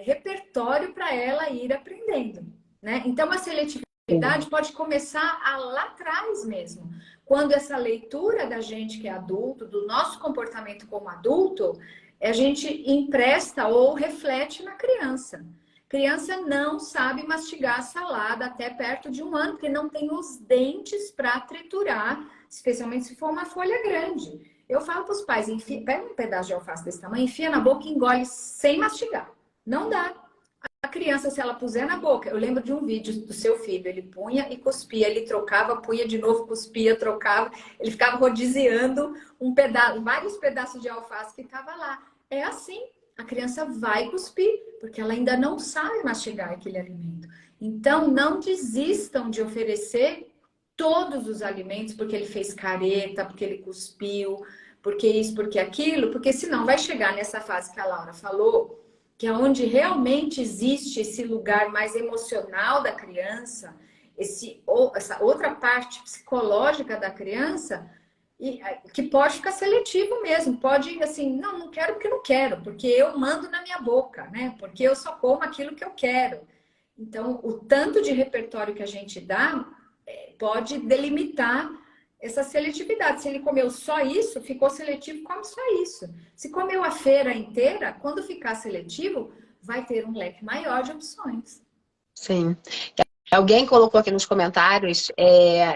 repertório para ela ir aprendendo, né? Então a seletividade pode começar lá atrás mesmo. Quando essa leitura da gente que é adulto, do nosso comportamento como adulto, a gente empresta ou reflete na criança. Criança não sabe mastigar salada até perto de 1 ano, porque não tem os dentes para triturar, especialmente se for uma folha grande. Eu falo para os pais, pega um pedaço de alface desse tamanho, enfia na boca e engole sem mastigar. Não dá. A criança, se ela puser na boca, eu lembro de um vídeo do seu filho, ele punha e cuspia, ele trocava, punha de novo, cuspia, trocava, ele ficava rodiziando vários pedaços de alface que estava lá. É assim, a criança vai cuspir, porque ela ainda não sabe mastigar aquele alimento. Então, não desistam de oferecer todos os alimentos, porque ele fez careta, porque ele cuspiu, porque isso, porque aquilo, porque senão vai chegar nessa fase que a Laura falou, que é onde realmente existe esse lugar mais emocional da criança, essa outra parte psicológica da criança, que pode ficar seletivo mesmo, pode assim, não quero porque não quero, porque eu mando na minha boca, né? Porque eu só como aquilo que eu quero. Então, o tanto de repertório que a gente dá pode delimitar essa seletividade. Se ele comeu só isso, ficou seletivo, come só isso. Se comeu a feira inteira, quando ficar seletivo, vai ter um leque maior de opções. Sim. Alguém colocou aqui nos comentários,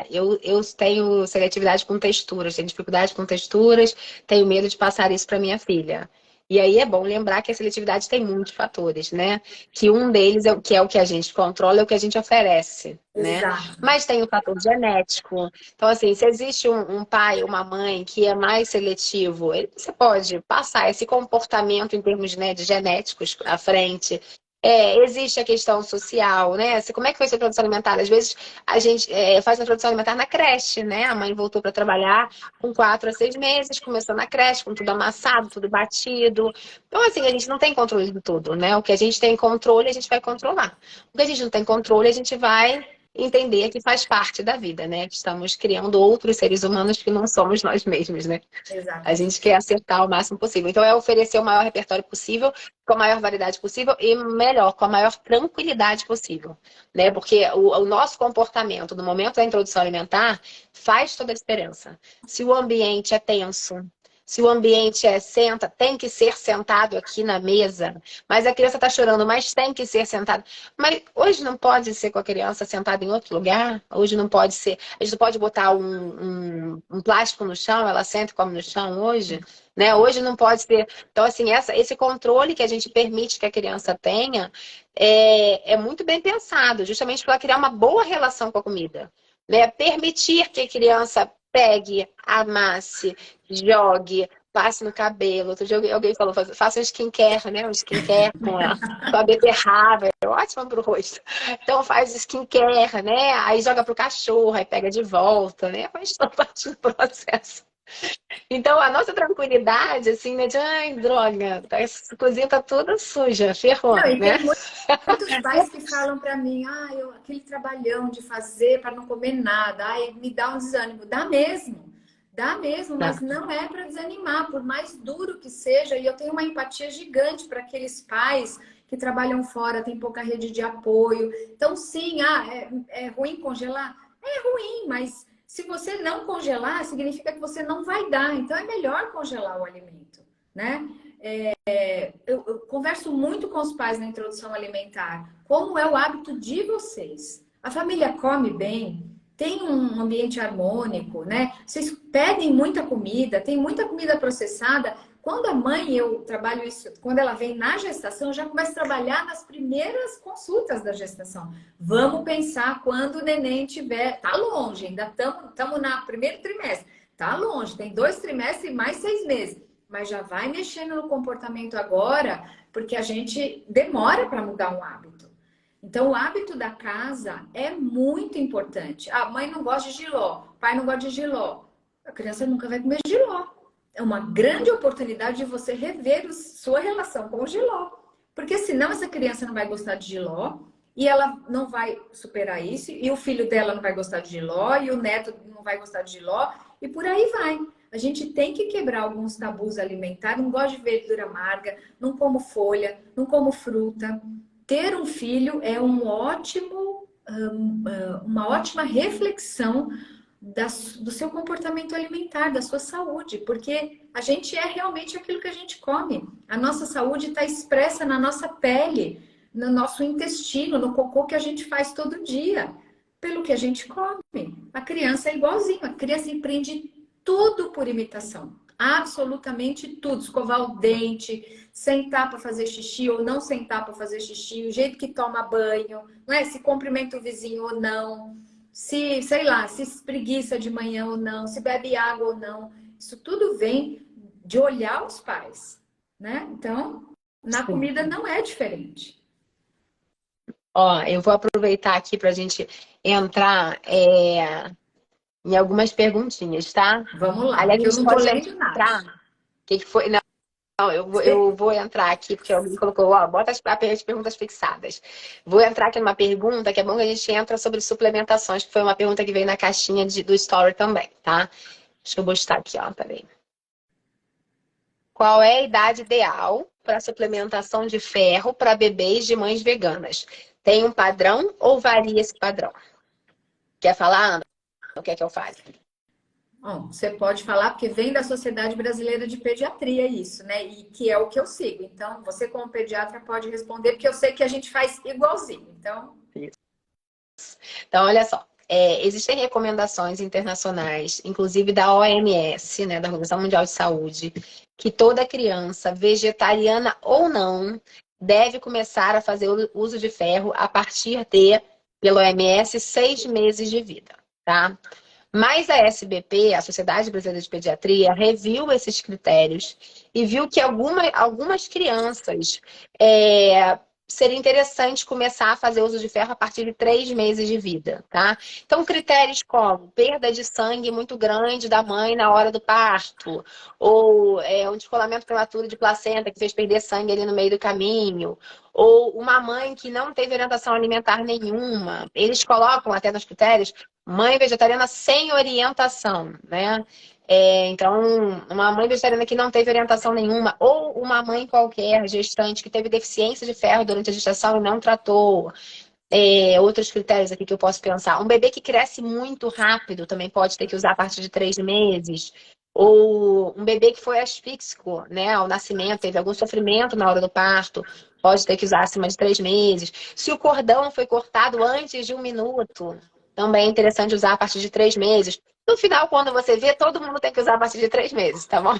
eu tenho seletividade com texturas, tenho dificuldade com texturas, tenho medo de passar isso para minha filha. E aí é bom lembrar que a seletividade tem muitos fatores, né? Que um deles que é o que a gente controla, é o que a gente oferece, né? Exato. Mas tem o fator genético. Então, assim, se existe um pai, uma mãe que é mais seletivo, você pode passar esse comportamento em termos, né, de genéticos à frente. Existe a questão social, né? Como é que foi sua introdução alimentar? Às vezes a gente faz a introdução alimentar na creche, né? A mãe voltou para trabalhar com 4 a 6 meses, começou na creche, com tudo amassado, tudo batido. Então, assim, a gente não tem controle de tudo, né? O que a gente tem controle, a gente vai controlar. O que a gente não tem controle, a gente vai entender que faz parte da vida, né? Que estamos criando outros seres humanos que não somos nós mesmos, né? A Exatamente. gente quer acertar o máximo possível. Então, é oferecer o maior repertório possível, com a maior variedade possível e melhor, com a maior tranquilidade possível, né? Porque o nosso comportamento no momento da introdução alimentar faz toda a diferença. Se o ambiente é tenso, se o ambiente tem que ser sentado aqui na mesa, mas a criança está chorando, mas tem que ser sentado. Mas hoje não pode ser com a criança sentada em outro lugar? Hoje não pode ser. A gente não pode botar um plástico no chão, ela senta e come no chão hoje? Né? Hoje não pode ser. Então, assim, esse controle que a gente permite que a criança tenha é muito bem pensado, justamente para criar uma boa relação com a comida. Né? Permitir que a criança pegue, amasse, jogue, passe no cabelo. Outro dia alguém falou, faça um skincare, né? Um skincare com a beterraba, é ótimo pro rosto. Então faz skincare, né? Aí joga pro cachorro, aí pega de volta, né? Faz toda parte do processo. Então, a nossa tranquilidade, assim, né? De, ai, droga, essa cozinha tá toda suja, ferrou, Não, e né? tem muitos pais que falam para mim, aquele trabalhão de fazer para não comer nada, ai, me dá um desânimo. Dá mesmo, Tá. mas não é para desanimar, por mais duro que seja. E eu tenho uma empatia gigante para aqueles pais que trabalham fora, tem pouca rede de apoio. Então, sim, é ruim congelar? É ruim, mas se você não congelar, significa que você não vai dar. Então, é melhor congelar o alimento, né? Eu converso muito com os pais na introdução alimentar. Como é o hábito de vocês? A família come bem? Tem um ambiente harmônico, né? Vocês pedem muita comida, tem muita comida processada. Quando a mãe, eu trabalho isso, quando ela vem na gestação, eu já começo a trabalhar nas primeiras consultas da gestação. Vamos pensar quando o neném tiver. Tá longe, ainda estamos no primeiro trimestre. Tá longe, tem 2 trimestres e mais 6 meses. Mas já vai mexendo no comportamento agora, porque a gente demora para mudar um hábito. Então, o hábito da casa é muito importante. A mãe não gosta de jiló, o pai não gosta de jiló. A criança nunca vai comer jiló. É uma grande oportunidade de você rever sua relação com o jiló. Porque senão essa criança não vai gostar de jiló e ela não vai superar isso, e o filho dela não vai gostar de jiló, e o neto não vai gostar de jiló, e por aí vai. A gente tem que quebrar alguns tabus alimentares. Não gosto de verdura amarga, não como folha, não como fruta. Ter um filho é uma ótima reflexão do seu comportamento alimentar, da sua saúde, porque a gente é realmente aquilo que a gente come. A nossa saúde está expressa na nossa pele, no nosso intestino, no cocô que a gente faz todo dia, pelo que a gente come. A criança é igualzinho, a criança empreende tudo por imitação. Absolutamente tudo. Escovar o dente, sentar para fazer xixi ou não sentar para fazer xixi, o jeito que toma banho, não é? Se cumprimenta o vizinho ou não, se, sei lá, se espreguiça de manhã ou não, se bebe água ou não. Isso tudo vem de olhar os pais, né? Então, na Sim. comida não é diferente. Ó, eu vou aproveitar aqui para a gente entrar em algumas perguntinhas, tá? Vamos lá, Aliás, que a eu gente não tô pode lendo nada. entrar. O que que foi? Não, eu vou entrar aqui, porque alguém colocou, ó, bota as perguntas fixadas. Vou entrar aqui numa pergunta, que é bom que a gente entra sobre suplementações, que foi uma pergunta que veio na caixinha do Story também, tá? Deixa eu postar aqui, ó, peraí. Qual é a idade ideal para suplementação de ferro para bebês de mães veganas? Tem um padrão ou varia esse padrão? Quer falar, Ana? O que é que eu faço? Bom, você pode falar porque vem da Sociedade Brasileira de Pediatria isso, né? E que é o que eu sigo. Então, você como pediatra pode responder, porque eu sei que a gente faz igualzinho. Então, Então, olha só. Existem recomendações internacionais, inclusive da OMS, né, da Organização Mundial de Saúde, que toda criança, vegetariana ou não, deve começar a fazer o uso de ferro a partir de, pela OMS, 6 meses de vida, tá? Mas a SBP, a Sociedade Brasileira de Pediatria, reviu esses critérios e viu que algumas crianças seria interessante começar a fazer uso de ferro a partir de 3 meses de vida, tá? Então, critérios como perda de sangue muito grande da mãe na hora do parto, ou um descolamento prematuro de placenta que fez perder sangue ali no meio do caminho, ou uma mãe que não teve orientação alimentar nenhuma. Eles colocam até nos critérios mãe vegetariana sem orientação, né? Então, uma mãe vegetariana que não teve orientação nenhuma, ou uma mãe qualquer, gestante, que teve deficiência de ferro durante a gestação e não tratou. Outros critérios aqui que eu posso pensar. Um bebê que cresce muito rápido também pode ter que usar a partir de 3 meses. Ou um bebê que foi asfíxico, né, ao nascimento, teve algum sofrimento na hora do parto, pode ter que usar acima de 3 meses. Se o cordão foi cortado antes de 1 minuto, também é interessante usar a partir de 3 meses. No final, quando você vê, todo mundo tem que usar a partir de 3 meses, tá bom?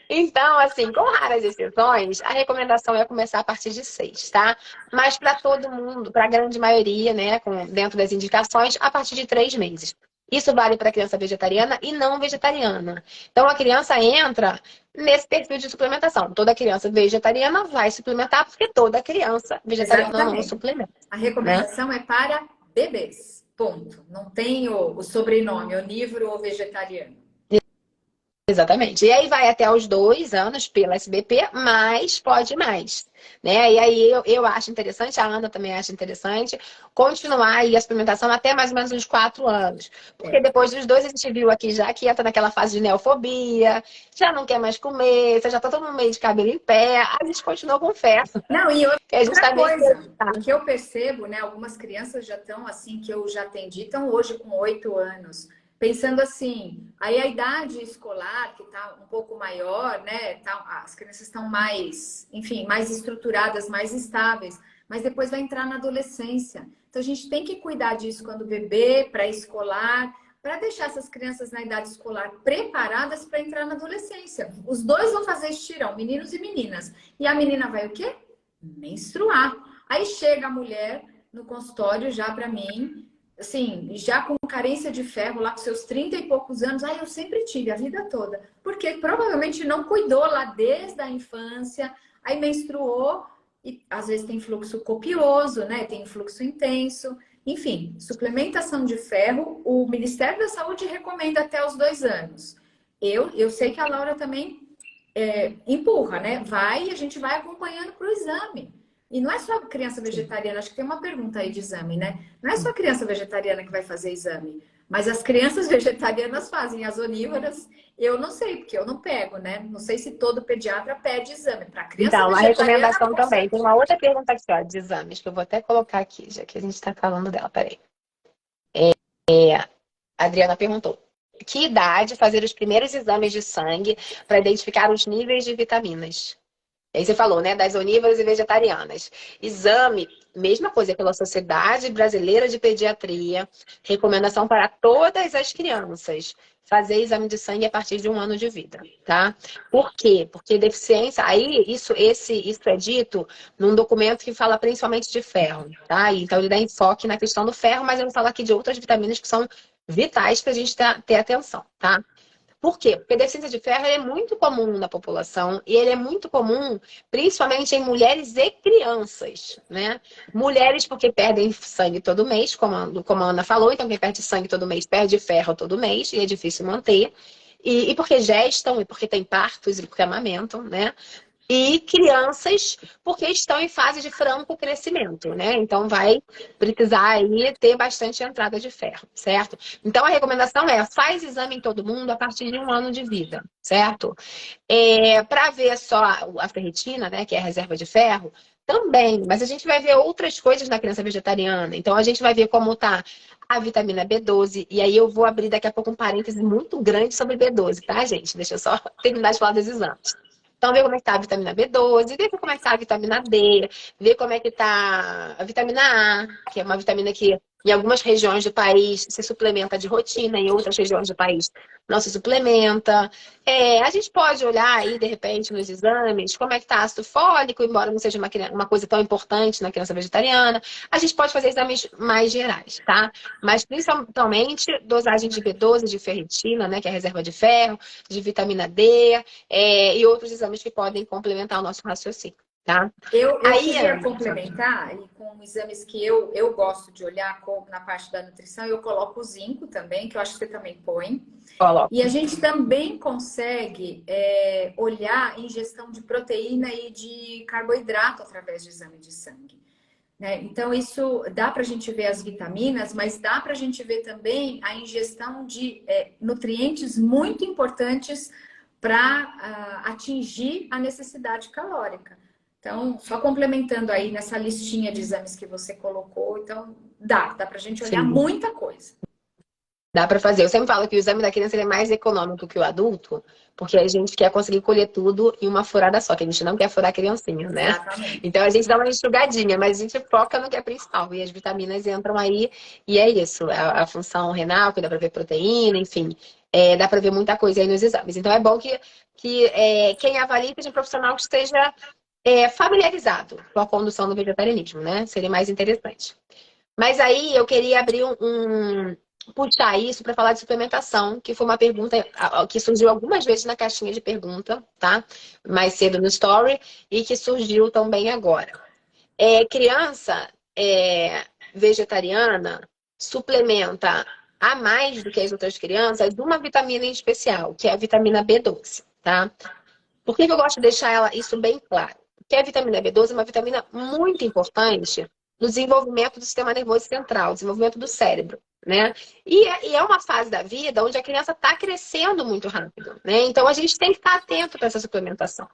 Então, assim, com raras exceções, a recomendação é começar a partir de 6, tá? Mas para todo mundo, para a grande maioria, né, dentro das indicações, a partir de 3 meses. Isso vale para criança vegetariana e não vegetariana. Então, a criança entra nesse perfil de suplementação. Toda criança vegetariana vai suplementar, porque toda criança vegetariana não exatamente. suplementa, A né? recomendação é para bebês. Ponto. Não tem o sobrenome, onívoro ou vegetariano. Exatamente. E aí vai até os 2 anos pela SBP, mas pode mais. Né? E aí eu acho interessante, a Ana também acha interessante, continuar aí a suplementação até mais ou menos uns 4 anos. Porque É. depois dos 2, a gente viu aqui já que entra naquela fase de neofobia, já não quer mais comer, você já tá todo mundo meio de cabelo em pé, a gente continua com fé. Não, e Que a gente outra tá meio coisa, que... o que eu percebo, né? Algumas crianças já estão assim, que eu já atendi, estão hoje com 8 anos, pensando assim, aí a idade escolar, que está um pouco maior, né? As crianças estão mais, enfim, mais estruturadas, mais estáveis, mas depois vai entrar na adolescência. Então a gente tem que cuidar disso quando bebê, pré-escolar, para deixar essas crianças na idade escolar preparadas para entrar na adolescência. Os dois vão fazer estirão, meninos e meninas. E a menina vai o quê? Menstruar. Aí chega a mulher no consultório já para mim, assim, já com carência de ferro, lá com seus 30 e poucos anos. Eu sempre tive a vida toda. Porque provavelmente não cuidou lá desde a infância, aí menstruou e às vezes tem fluxo copioso, né? Tem fluxo intenso. Enfim, suplementação de ferro, o Ministério da Saúde recomenda até os 2 anos. Eu sei que a Laura também empurra, né? A gente vai acompanhando para o exame. E não é só criança vegetariana, acho que tem uma pergunta aí de exame, né? Não é só criança vegetariana que vai fazer exame, mas as crianças vegetarianas fazem, as onívoras, eu não sei, porque eu não pego, né? Não sei se todo pediatra pede exame. Para criança Então, a vegetariana, recomendação com também. Tem certeza. uma outra pergunta aqui, ó, de exames, que eu vou até colocar aqui, já que a gente está falando dela. Peraí. A Adriana perguntou: que idade fazer os primeiros exames de sangue para identificar os níveis de vitaminas? Aí você falou, né, das onívoras e vegetarianas. Exame, mesma coisa pela Sociedade Brasileira de Pediatria, recomendação para todas as crianças. Fazer exame de sangue a partir de 1 ano de vida, tá? Por quê? Porque deficiência, aí isso é dito num documento que fala principalmente de ferro, tá? Então ele dá enfoque na questão do ferro, mas eu falo aqui de outras vitaminas que são vitais para a gente ter atenção, tá? Por quê? Porque a deficiência de ferro é muito comum na população e ele é muito comum principalmente em mulheres e crianças, né? Mulheres porque perdem sangue todo mês, como a Ana falou, então quem perde sangue todo mês perde ferro todo mês e é difícil manter. E porque gestam, e porque tem partos, e porque amamentam, né? E crianças, porque estão em fase de franco crescimento, né? Então vai precisar aí ter bastante entrada de ferro, certo? Então a recomendação é: faz exame em todo mundo a partir de 1 ano de vida, certo? Para ver só a ferritina, né, que é a reserva de ferro, também, mas a gente vai ver outras coisas na criança vegetariana. Então a gente vai ver como tá a vitamina B12, e aí eu vou abrir daqui a pouco um parêntese muito grande sobre B12, tá, gente? Deixa eu só terminar de falar dos exames. Então, ver como é que tá a vitamina B12, ver como é que tá a vitamina D, ver como é que tá a vitamina A, que é uma vitamina que em algumas regiões do país se suplementa de rotina, em outras regiões do país não se suplementa. A gente pode olhar aí, de repente, nos exames, como é que tá ácido fólico, embora não seja uma coisa tão importante na criança vegetariana. A gente pode fazer exames mais gerais, tá? Mas principalmente dosagem de B12, de ferritina, né, que é a reserva de ferro, de vitamina D, e outros exames que podem complementar o nosso raciocínio, tá? Eu Aí, queria Ana, complementar e com exames que eu gosto de olhar na parte da nutrição, eu coloco o zinco também, que eu acho que você também põe. E a coloco. gente também consegue olhar a ingestão de proteína e de carboidrato através de exame de sangue, né? Então, isso dá para a gente ver as vitaminas, mas dá para a gente ver também a ingestão de nutrientes muito importantes para atingir a necessidade calórica. Então, só complementando aí nessa listinha de exames que você colocou, então dá para a gente olhar Sim. muita coisa. Dá para fazer. Eu sempre falo que o exame da criança ele é mais econômico que o adulto, porque a gente quer conseguir colher tudo em uma furada só, que a gente não quer furar a criancinha, né? Exatamente. Então a gente dá uma enxugadinha, mas a gente foca no que é principal. E as vitaminas entram aí, e é isso. A função renal, que dá para ver proteína, enfim. Dá para ver muita coisa aí nos exames. Então é bom que quem avalia seja um profissional que esteja familiarizado com a condução do vegetarianismo, né? Seria mais interessante. Mas aí eu queria abrir puxar isso para falar de suplementação, que foi uma pergunta que surgiu algumas vezes na caixinha de pergunta, tá? Mais cedo no story, e que surgiu também agora. Criança vegetariana suplementa a mais do que as outras crianças uma vitamina em especial, que é a vitamina B12, tá? Por que que eu gosto de deixar isso bem claro? Porque a vitamina B12 é uma vitamina muito importante no desenvolvimento do sistema nervoso central, desenvolvimento do cérebro, né? E é uma fase da vida onde a criança está crescendo muito rápido, né? Então a gente tem que estar atento para essa suplementação.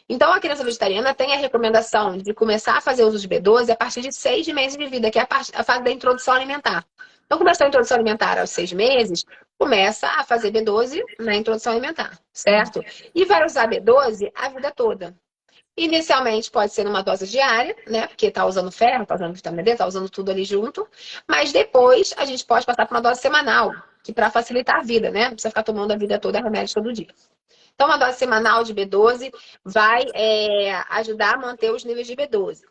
Então a criança vegetariana tem a recomendação de começar a fazer uso de B12 a partir de 6 meses de vida, que é a fase da introdução alimentar. Então, começou a introdução alimentar aos 6 meses, começa a fazer B12 na introdução alimentar, certo? E vai usar B12 a vida toda. Inicialmente pode ser numa dose diária, né? Porque tá usando ferro, tá usando vitamina D, tá usando tudo ali junto. Mas depois a gente pode passar para uma dose semanal, que para facilitar a vida, né? Não precisa ficar tomando a vida toda remédio todo dia. Então, uma dose semanal de B12 vai ajudar a manter os níveis de B12.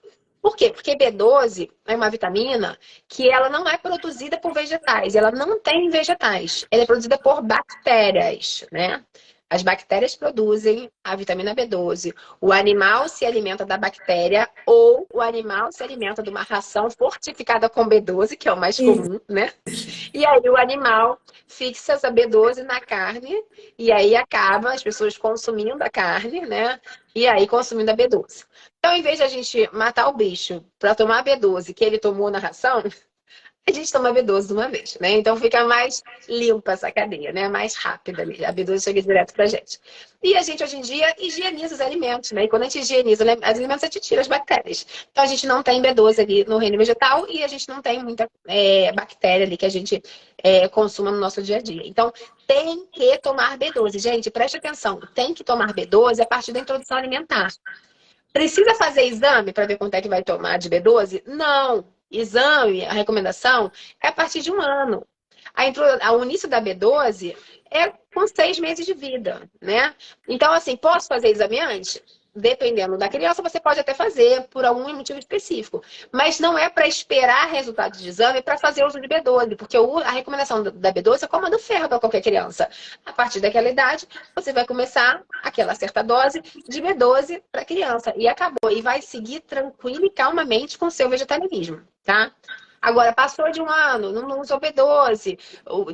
Por quê? Porque B12 é uma vitamina que ela não é produzida por vegetais, ela não tem vegetais, ela é produzida por bactérias, né? As bactérias produzem a vitamina B12. O animal se alimenta da bactéria ou o animal se alimenta de uma ração fortificada com B12, que é o mais Isso. comum, né? E aí o animal fixa essa B12 na carne e aí acaba as pessoas consumindo a carne, né? E aí consumindo a B12. Então, em vez de a gente matar o bicho para tomar a B12 que ele tomou na ração, a gente toma B12 de uma vez, né? Então fica mais limpa essa cadeia, né? Mais rápida ali. A B12 chega direto pra gente. E a gente, hoje em dia, higieniza os alimentos, né? E quando a gente higieniza os alimentos, a gente tira as bactérias. Então a gente não tem B12 ali no reino vegetal e a gente não tem muita bactéria ali que a gente consuma no nosso dia a dia. Então tem que tomar B12. Gente, preste atenção. Tem que tomar B12 a partir da introdução alimentar. Precisa fazer exame para ver quanto é que vai tomar de B12? Não. Exame, a recomendação é a partir de 1 ano. O início da B12 é com 6 meses de vida, né? Então, assim, posso fazer exame antes? Dependendo da criança, você pode até fazer por algum motivo específico. Mas não é para esperar resultado de exame para fazer uso de B12, porque a recomendação da B12 é como a do ferro para qualquer criança. A partir daquela idade, você vai começar aquela certa dose de B12 para criança. E acabou. E vai seguir tranquilo e calmamente com o seu vegetarianismo, tá? Agora, passou de 1 ano, não usou B12,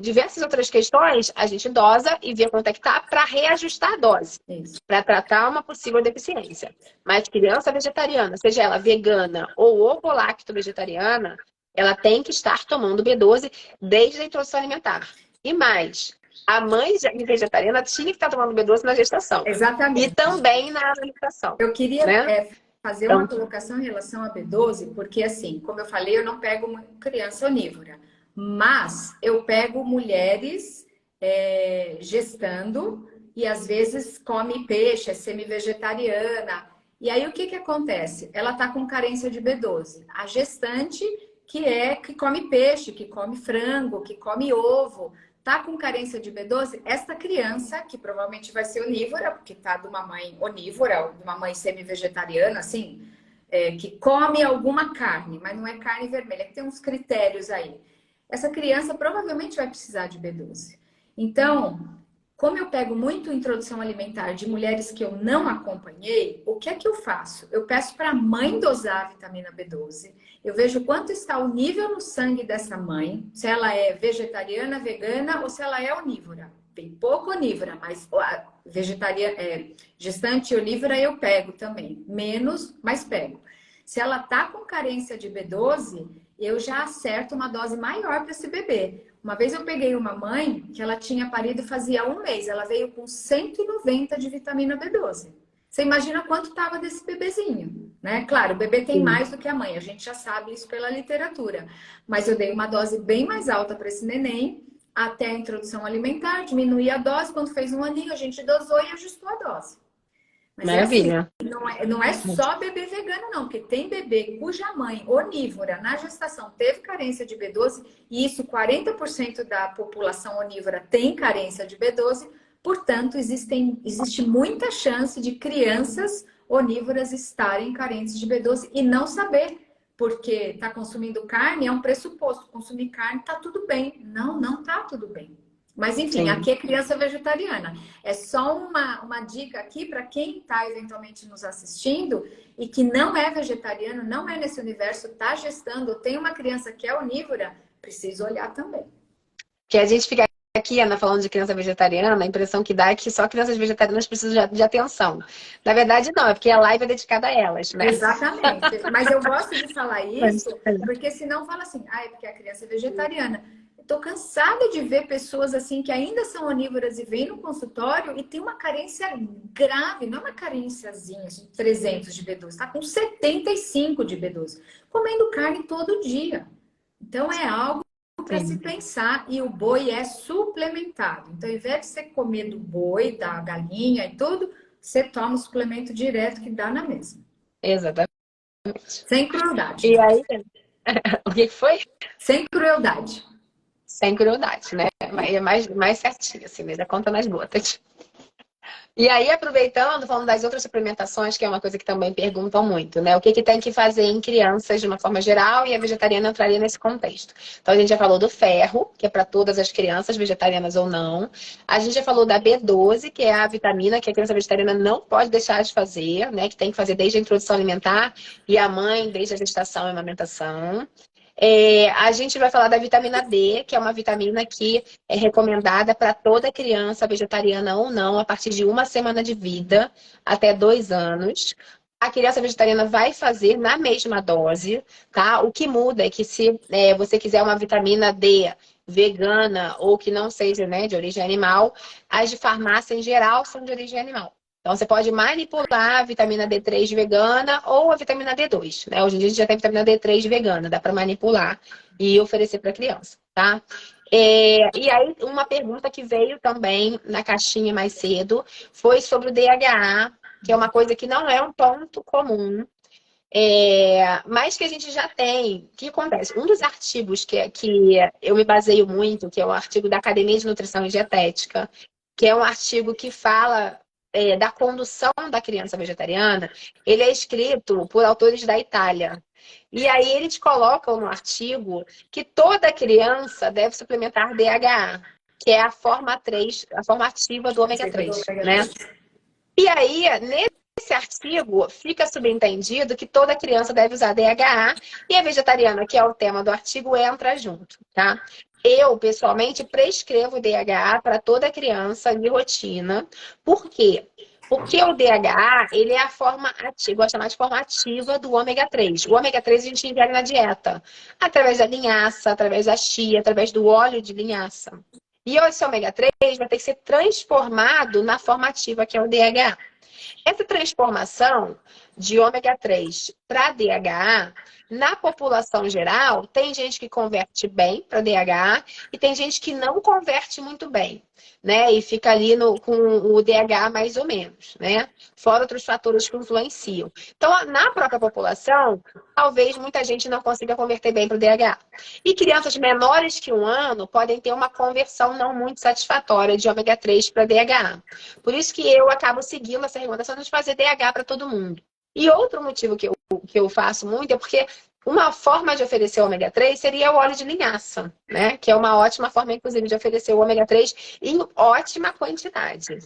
diversas outras questões, a gente dosa e vê quanto é que tá para reajustar a dose, Isso. para tratar uma possível deficiência. Mas criança vegetariana, seja ela vegana ou ovo-lacto vegetariana, ela tem que estar tomando B12 desde a introdução alimentar. E mais, a mãe vegetariana tinha que estar tomando B12 na gestação. E Exatamente. também na alimentação, Eu queria né? fazer uma Então, colocação em relação à B12, porque assim, como eu falei, eu não pego uma criança onívora, mas eu pego mulheres gestando e às vezes come peixe, é semi-vegetariana. E aí o que que acontece? Ela tá com carência de B12. A gestante que come peixe, que come frango, que come ovo, tá com carência de B12, esta criança, que provavelmente vai ser onívora, porque tá de uma mãe onívora, de uma mãe semi-vegetariana, assim, que come alguma carne, mas não é carne vermelha, que tem uns critérios aí. Essa criança provavelmente vai precisar de B12. Então, como eu pego muito introdução alimentar de mulheres que eu não acompanhei, o que é que eu faço? Eu peço para a mãe dosar a vitamina B12. Eu vejo quanto está o nível no sangue dessa mãe, se ela é vegetariana, vegana ou se ela é onívora. Tem pouco onívora, mas vegetariana, gestante onívora eu pego também. Menos, mas pego. Se ela tá com carência de B12, eu já acerto uma dose maior para esse bebê. Uma vez eu peguei uma mãe que ela tinha parido fazia 1 mês. Ela veio com 190 de vitamina B12. Você imagina quanto estava desse bebezinho, né? Claro, o bebê tem mais do que a mãe. A gente já sabe isso pela literatura. Mas eu dei uma dose bem mais alta para esse neném até a introdução alimentar. Diminuí a dose. Quando fez 1 aninho, a gente dosou e ajustou a dose. Mas maravilha. é assim, não é só bebê vegano, não, porque tem bebê cuja mãe onívora na gestação teve carência de B12, e isso 40% da população onívora tem carência de B12, portanto, existe muita chance de crianças onívoras estarem carentes de B12 e não saber, porque está consumindo carne, é um pressuposto, consumir carne está tudo bem. Não, não está tudo bem. Mas, enfim, Sim. aqui é criança vegetariana. É só uma dica aqui para quem está eventualmente nos assistindo e que não é vegetariano, não é nesse universo, está gestando, tem uma criança que é onívora, precisa olhar também. Que a gente fica aqui, Ana, falando de criança vegetariana, a impressão que dá é que só crianças vegetarianas precisam de atenção. Na verdade, não, é porque a live é dedicada a elas, né? Exatamente. Mas eu gosto de falar Mas, isso, porque senão fala assim, ah, é porque a criança é vegetariana. Estou cansada de ver pessoas assim que ainda são onívoras e vêm no consultório e tem uma carência grave, não é uma carênciazinha de 300 de B12, está com 75 de B12, comendo carne todo dia. Então é algo para se sim, pensar e o boi é suplementado. Então, ao invés de você comer do boi, da galinha e tudo, você toma o suplemento direto que dá na mesma. exatamente. Sem crueldade. E aí, o que foi? Sem crueldade. Sem crueldade, né? É mais certinho, assim, né? Da conta nas gotas. E aí, aproveitando, falando das outras suplementações, que é uma coisa que também perguntam muito, né? O que que tem que fazer em crianças de uma forma geral e a vegetariana entraria nesse contexto. Então, a gente já falou do ferro, que é para todas as crianças, vegetarianas ou não. A gente já falou da B12, que é a vitamina que a criança vegetariana não pode deixar de fazer, né? Que tem que fazer desde a introdução alimentar e a mãe desde a gestação e amamentação. A gente vai falar da vitamina D, que é uma vitamina que é recomendada para toda criança, vegetariana ou não, a partir de uma semana de vida até 2 anos. A criança vegetariana vai fazer na mesma dose, tá? O que muda é que se você quiser uma vitamina D vegana ou que não seja, né, de origem animal, as de farmácia em geral são de origem animal. Então, você pode manipular a vitamina D3 vegana ou a vitamina D2, né? Hoje em dia a gente já tem vitamina D3 vegana, dá para manipular e oferecer para a criança, tá? E aí, uma pergunta que veio também na caixinha mais cedo foi sobre o DHA, que é uma coisa que não é um ponto comum, mas que a gente já tem. O que acontece? Um dos artigos que eu me baseio muito, que é o artigo da Academia de Nutrição e Dietética, que é um artigo que fala da condução da criança vegetariana, ele é escrito por autores da Itália. E aí eles colocam no artigo que toda criança deve suplementar DHA, que é a forma 3, a forma ativa do ômega Ativa do 3, ômega né? 3. E aí, nesse artigo, fica subentendido que toda criança deve usar DHA e a vegetariana, que é o tema do artigo, entra junto, tá? Eu, pessoalmente, prescrevo DHA para toda criança de rotina. Por quê? Porque o DHA, ele é a forma ativa, vou chamar de forma ativa do ômega 3. O ômega 3 a gente ingere na dieta, através da linhaça, através da chia, através do óleo de linhaça. E esse ômega 3 vai ter que ser transformado na forma ativa, que é o DHA. Essa transformação de ômega 3 para DHA, na população geral, tem gente que converte bem para DHA e tem gente que não converte muito bem, né? E fica ali com o DHA mais ou menos, né? Fora outros fatores que influenciam. Então, na própria população, talvez muita gente não consiga converter bem para o DHA. E crianças menores que 1 ano podem ter uma conversão não muito satisfatória de ômega 3 para DHA. Por isso que eu acabo seguindo essa recomendação de fazer DH para todo mundo. E outro motivo que eu faço muito é porque uma forma de oferecer o ômega 3 seria o óleo de linhaça, né? Que é uma ótima forma, inclusive, de oferecer o ômega 3 em ótima quantidade.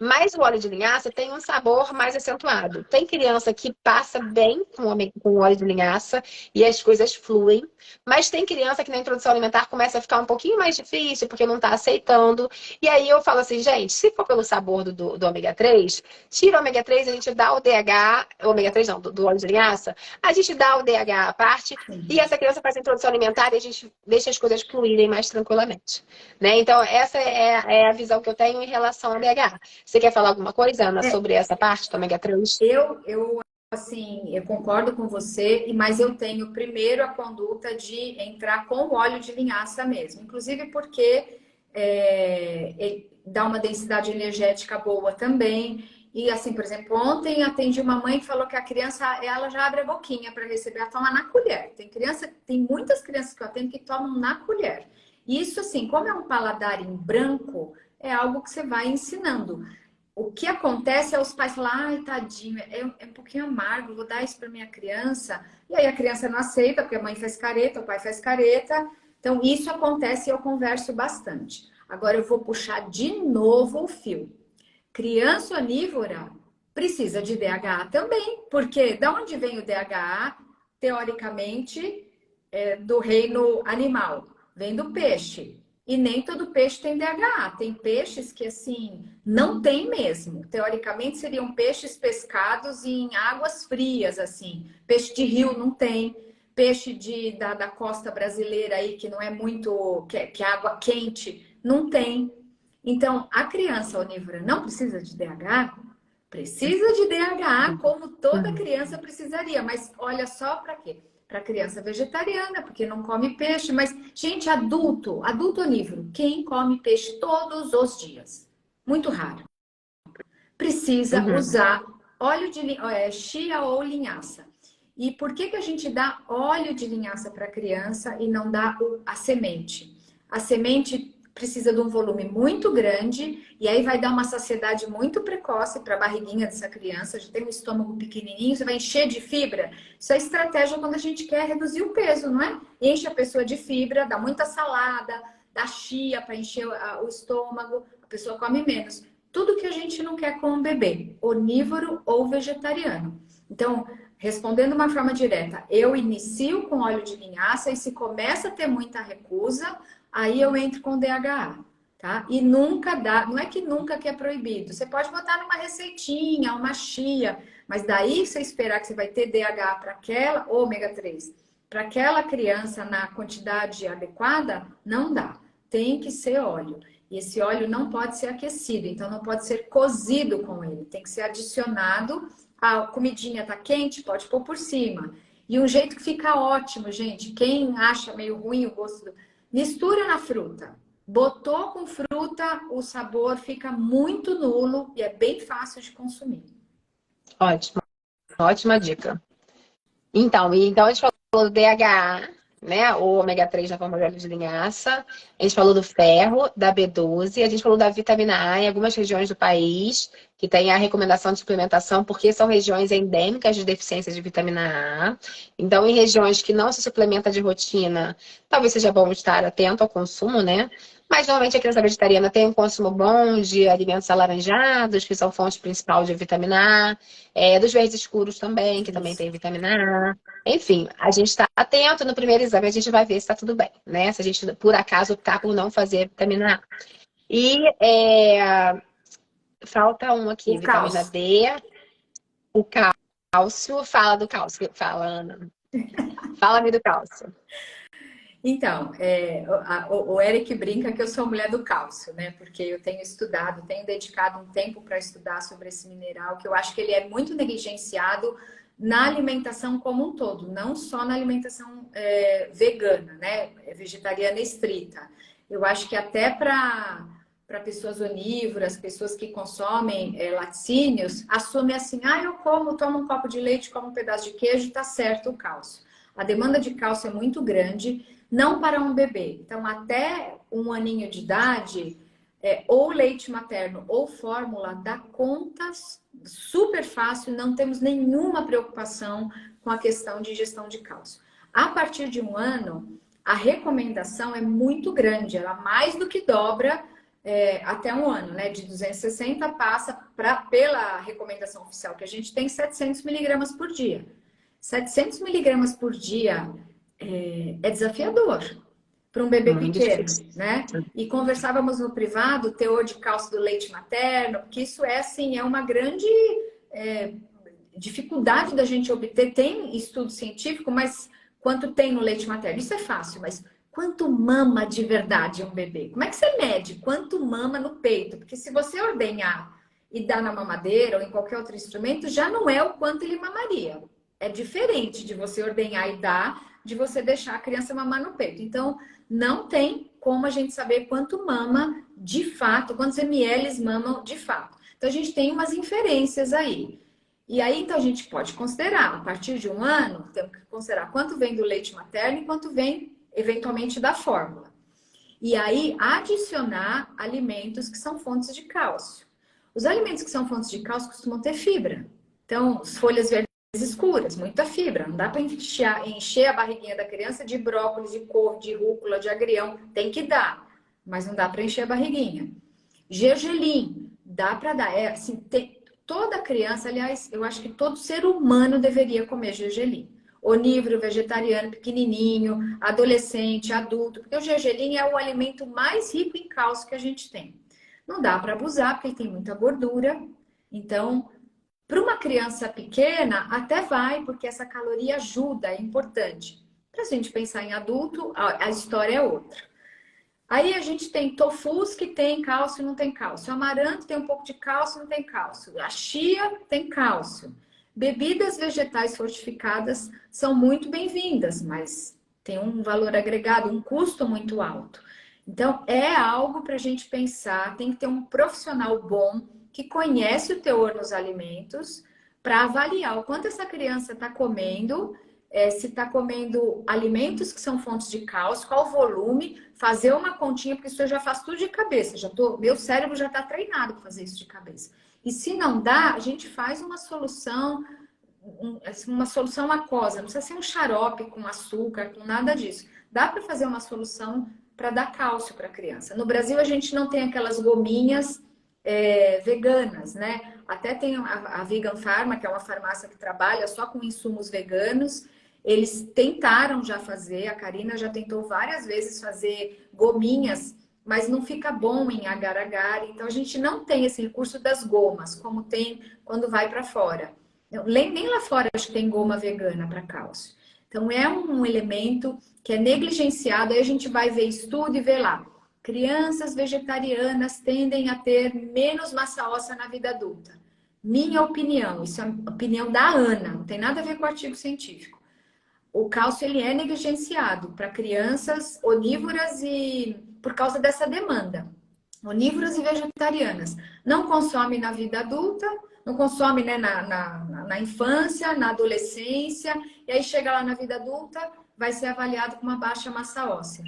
Mas o óleo de linhaça tem um sabor mais acentuado. Tem criança que passa bem com óleo de linhaça e as coisas fluem, mas tem criança que na introdução alimentar começa a ficar um pouquinho mais difícil porque não está aceitando. E aí eu falo assim, gente, se for pelo sabor do ômega 3, tira o ômega 3, a gente dá o DH, ômega 3 não, do óleo de linhaça, a gente dá o DH à parte e essa criança faz a introdução alimentar e a gente deixa as coisas fluírem mais tranquilamente, né? Então, essa é a visão que eu tenho em relação ao DH. Você quer falar alguma coisa, Ana, sobre essa parte do ômega 3? Assim, eu concordo com você, mas eu tenho primeiro a conduta de entrar com o óleo de linhaça mesmo. Inclusive porque ele dá uma densidade energética boa também. E assim, por exemplo, ontem atendi uma mãe que falou que a criança, ela já abre a boquinha para receber, ela toma na colher. Tem muitas crianças que eu atendo que tomam na colher. E isso assim, como é um paladar em branco, é algo que você vai ensinando. O que acontece é os pais falam, ai, tadinho, é um pouquinho amargo, vou dar isso para minha criança. E aí a criança não aceita, porque a mãe faz careta, o pai faz careta. Então, isso acontece e eu converso bastante. Agora eu vou puxar de novo o fio. Criança onívora precisa de DHA também, porque da onde vem o DHA, teoricamente, do reino animal? Vem do peixe. E nem todo peixe tem DHA. Tem peixes que, assim, não tem mesmo. Teoricamente, seriam peixes pescados em águas frias, assim. Peixe de rio não tem. Peixe da costa brasileira aí, que não é muito... que é água quente, não tem. Então, a criança onívora não precisa de DHA? Precisa de DHA, como toda criança precisaria. Mas olha só para quê? Para criança vegetariana, porque não come peixe. Mas, gente, adulto onívoro, quem come peixe todos os dias? Muito raro. Precisa Uhum. usar óleo de chia ou linhaça. E por que a gente dá óleo de linhaça para a criança e não dá a semente? A semente precisa de um volume muito grande e aí vai dar uma saciedade muito precoce para a barriguinha dessa criança. Já tem um estômago pequenininho, você vai encher de fibra. Isso é estratégia quando a gente quer reduzir o peso, não é? Enche a pessoa de fibra, dá muita salada, dá chia para encher o estômago, a pessoa come menos. Tudo que a gente não quer com um bebê, onívoro ou vegetariano. Então, respondendo de uma forma direta, eu inicio com óleo de linhaça e se começa a ter muita recusa, aí eu entro com DHA, tá? E nunca dá, não é que nunca que é proibido. Você pode botar numa receitinha, uma chia, mas daí você esperar que você vai ter DHA para aquela, ômega 3, para aquela criança na quantidade adequada, não dá. Tem que ser óleo. E esse óleo não pode ser aquecido, então não pode ser cozido com ele. Tem que ser adicionado. A comidinha tá quente, pode pôr por cima. E um jeito que fica ótimo, gente. Quem acha meio ruim o gosto mistura na fruta. Botou com fruta, o sabor fica muito nulo e é bem fácil de consumir. Ótimo, ótima dica. Então a gente falou do DHA, né? O ômega 3 na forma de óleo de linhaça. A gente falou do ferro, da B12. A gente falou da vitamina A em algumas regiões do país, que tem a recomendação de suplementação, porque são regiões endêmicas de deficiência de vitamina A. Então, em regiões que não se suplementa de rotina, talvez seja bom estar atento ao consumo, né? Mas normalmente a criança vegetariana tem um consumo bom de alimentos alaranjados, que são fonte principal de vitamina A, dos verdes escuros também, que também Isso. tem vitamina A. Enfim, a gente está atento no primeiro exame, a gente vai ver se está tudo bem, né? Se a gente, por acaso, optar por não fazer vitamina A. E falta um aqui, O vitamina cálcio. D, o cálcio. Fala do cálcio, fala, Ana. Fala-me do cálcio. Então, o Eric brinca que eu sou mulher do cálcio, né? Porque eu tenho estudado, tenho dedicado um tempo para estudar sobre esse mineral, que eu acho que ele é muito negligenciado na alimentação como um todo, não só na alimentação vegana, né? Vegetariana estrita. Eu acho que até para pessoas onívoras, pessoas que consomem laticínios, assumem assim, eu tomo um copo de leite, como um pedaço de queijo, tá certo o cálcio. A demanda de cálcio é muito grande, não para um bebê. Então, até um aninho de idade, ou leite materno ou fórmula dá conta super fácil, não temos nenhuma preocupação com a questão de ingestão de cálcio. A partir de um ano, a recomendação é muito grande, ela mais do que dobra até um ano, né? De 260 passa pela recomendação oficial que a gente tem 700 miligramas por dia. 700 miligramas por dia é desafiador para um bebê Muito pequeno, difícil. né? E conversávamos no privado o teor de cálcio do leite materno, porque isso assim, é uma grande dificuldade da gente obter. Tem estudo científico, mas quanto tem no leite materno? Isso é fácil, mas quanto mama de verdade um bebê? Como é que você mede quanto mama no peito? Porque se você ordenhar e dar na mamadeira ou em qualquer outro instrumento, já não é o quanto ele mamaria. É diferente de você ordenhar e dar, de você deixar a criança mamar no peito. Então, não tem como a gente saber quanto mama de fato, quantos ml mamam de fato. Então, a gente tem umas inferências aí. E aí, então, a gente pode considerar, a partir de um ano, temos que considerar quanto vem do leite materno e quanto vem, eventualmente, da fórmula. E aí, adicionar alimentos que são fontes de cálcio. Os alimentos que são fontes de cálcio costumam ter fibra. Então, as folhas verdes escuras, muita fibra. Não dá para encher a barriguinha da criança de brócolis, de couve, de rúcula, de agrião. Tem que dar, mas não dá para encher a barriguinha. Gergelim, dá para dar. Assim, toda criança, aliás, eu acho que todo ser humano deveria comer gergelim. onívoro, vegetariano, pequenininho, adolescente, adulto, porque o gergelim é o alimento mais rico em cálcio que a gente tem. Não dá para abusar, porque ele tem muita gordura. Então, para uma criança pequena, até vai, porque essa caloria ajuda, é importante. Para a gente pensar em adulto, a história é outra. Aí a gente tem tofus que tem cálcio e não tem cálcio. Amaranto tem um pouco de cálcio e não tem cálcio. A chia tem cálcio. Bebidas vegetais fortificadas são muito bem-vindas, mas tem um valor agregado, um custo muito alto. Então, é algo para a gente pensar. Tem que ter um profissional bom que conhece o teor nos alimentos para avaliar o quanto essa criança está comendo, se está comendo alimentos que são fontes de cálcio, qual o volume, fazer uma continha, porque isso eu já faço tudo de cabeça. Meu cérebro já está treinado para fazer isso de cabeça. E se não dá, a gente faz uma solução aquosa. Não precisa ser um xarope com açúcar, com nada disso. Dá para fazer uma solução para dar cálcio para a criança. No Brasil, a gente não tem aquelas gominhas veganas, né? Até tem a Vegan Pharma, que é uma farmácia que trabalha só com insumos veganos. Eles tentaram já fazer, a Karina já tentou várias vezes fazer gominhas, mas não fica bom em agar-agar. Então, a gente não tem esse recurso das gomas, como tem quando vai para fora. Nem lá fora acho que tem goma vegana para cálcio. Então, é um elemento que é negligenciado. Aí a gente vai ver estudo e ver lá. Crianças vegetarianas tendem a ter menos massa óssea na vida adulta. Minha opinião, isso é a opinião da Ana, não tem nada a ver com o artigo científico. O cálcio ele é negligenciado para crianças onívoras e por causa dessa demanda. Onívoras e vegetarianas. Não consome na vida adulta, não consome, né, na infância, na adolescência, e aí chega lá na vida adulta, vai ser avaliado com uma baixa massa óssea.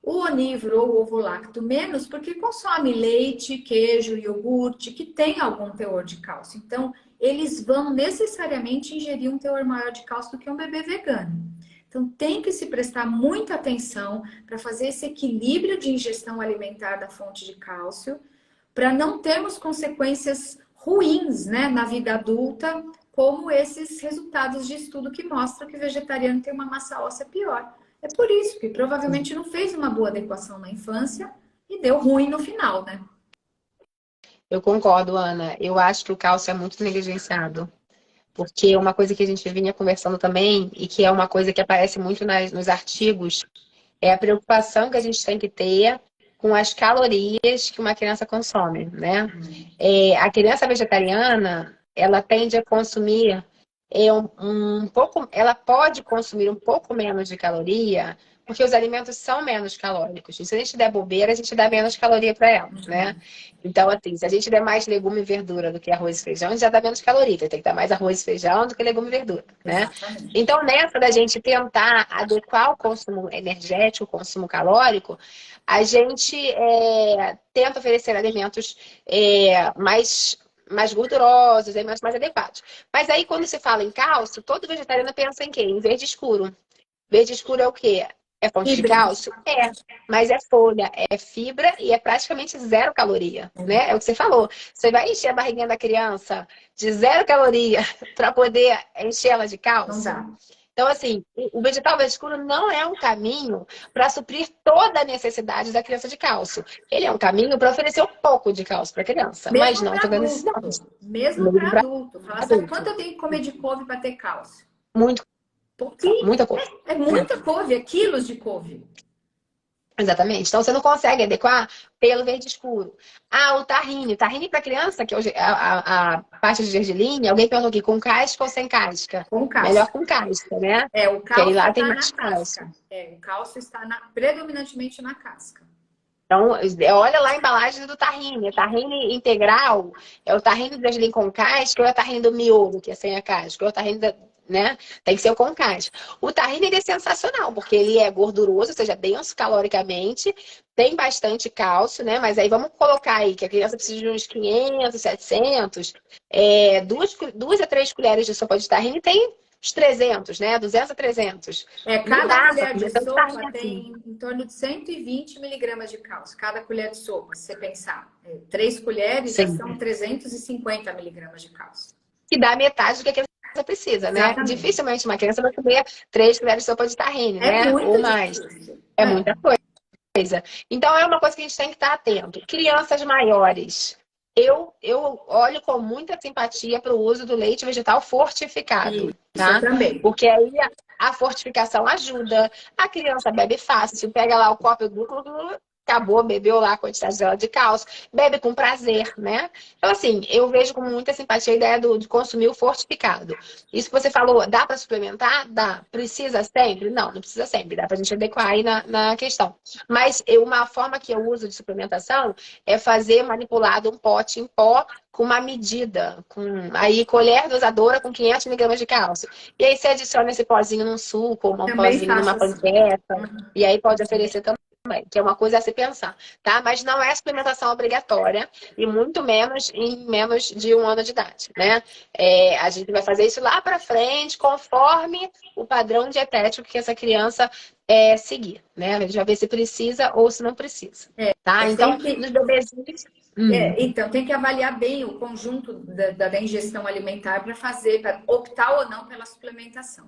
O onívoro ou o ovo-lacto menos, porque consome leite, queijo, iogurte, que tem algum teor de cálcio. Então, eles vão necessariamente ingerir um teor maior de cálcio do que um bebê vegano. Então, tem que se prestar muita atenção para fazer esse equilíbrio de ingestão alimentar da fonte de cálcio, para não termos consequências ruins, né, na vida adulta, como esses resultados de estudo que mostram que o vegetariano tem uma massa óssea pior. É por isso que provavelmente não fez uma boa adequação na infância e deu ruim no final, né? Eu concordo, Ana. Eu acho que o cálcio é muito negligenciado. Porque uma coisa que a gente vinha conversando também, e que é uma coisa que aparece muito nos artigos, é a preocupação que a gente tem que ter com as calorias que uma criança consome, né? A criança vegetariana, ela tende a consumir um pouco, ela pode consumir um pouco menos de caloria, porque os alimentos são menos calóricos. E se a gente der bobeira, a gente dá menos caloria para ela, né? Então, assim, se a gente der mais legume e verdura do que arroz e feijão, a gente já dá menos caloria. Tem que dar mais arroz e feijão do que legume e verdura, né? Exatamente. Então, nessa da gente tentar adequar o consumo energético, o consumo calórico, a gente tenta oferecer alimentos mais gordurosos, mais adequados. Mas aí, quando se fala em cálcio, todo vegetariano pensa em quê? Em verde escuro. Verde escuro é o quê? É fonte de Fibra. cálcio? É, mas é folha, é fibra e é praticamente zero caloria, né? É o que você falou. Você vai encher a barriguinha da criança de zero caloria para poder encher ela de Não cálcio? dá. Então, assim, o vegetal verde escuro não é um caminho para suprir toda a necessidade da criança de cálcio. Ele é um caminho para oferecer um pouco de cálcio para a criança, mas Mesmo não para toda a necessidade. adulto. Mesmo Mesmo para para adulto. Fala, sabe quanto adulto. eu tenho que comer de couve para ter cálcio? Muito, Pouquinho. muita coisa. É muita couve, é quilos de couve. Exatamente. Então, você não consegue adequar pelo verde escuro. Ah, o tahine. Tahine para criança, que é a parte de gergelim, alguém perguntou aqui, com casca ou sem casca? Com Melhor casca. com casca, né? O Que aí cálcio lá tem está na mais cálcio. casca. O cálcio está predominantemente na casca. Então, olha lá a embalagem do tahine. Tahine integral é o tahine do gergelim com casca ou é o tahine do miolo, que é sem a casca? Ou é o tahine né? Tem que ser o com casca. O tahine ele é sensacional, porque ele é gorduroso, ou seja, denso caloricamente, tem bastante cálcio, né? Mas aí vamos colocar aí que a criança precisa de uns 500, 700, duas a três colheres de sopa de tahine tem uns 300, né? 200 a 300. Não Cada dá pra colher de comer tanto sopa tahine assim. tem em torno de 120 miligramas de cálcio. Cada colher de sopa, se você pensar. 3 colheres já Sim. são 350 miligramas de cálcio. Que dá metade do que a precisa, né? Exatamente. Dificilmente uma criança vai comer 3 colheres de sopa de tahine, É né? Ou muito mais. difícil. É É. muita coisa. Então, é uma coisa que a gente tem que estar atento. Crianças maiores. Eu olho com muita simpatia para o uso do leite vegetal fortificado, Isso eu tá? também. Porque aí a fortificação ajuda. A criança bebe fácil, pega lá o copo, acabou, bebeu lá a quantidade dela de cálcio, bebe com prazer, né? Então, assim, eu vejo com muita simpatia a ideia de consumir o fortificado. Isso que você falou, dá para suplementar? Dá. Precisa sempre? Não, não precisa sempre. Dá para a gente adequar aí na questão. Mas uma forma que eu uso de suplementação é fazer manipulado um pote em pó com uma medida, com aí colher dosadora com 500 miligramas de cálcio. E aí você adiciona esse pozinho num suco, ou um Também pozinho numa faço assim. panqueca, e aí pode oferecer também, que é uma coisa a se pensar, tá? Mas não é suplementação obrigatória e muito menos em menos de 1 ano de idade, né? A gente vai fazer isso lá para frente, conforme o padrão dietético que essa criança seguir, né? A gente vai ver se precisa ou se não precisa, tá? Então, Tem que, nos bebezinhos... então, tem que avaliar bem o conjunto da ingestão alimentar para fazer, para optar ou não pela suplementação.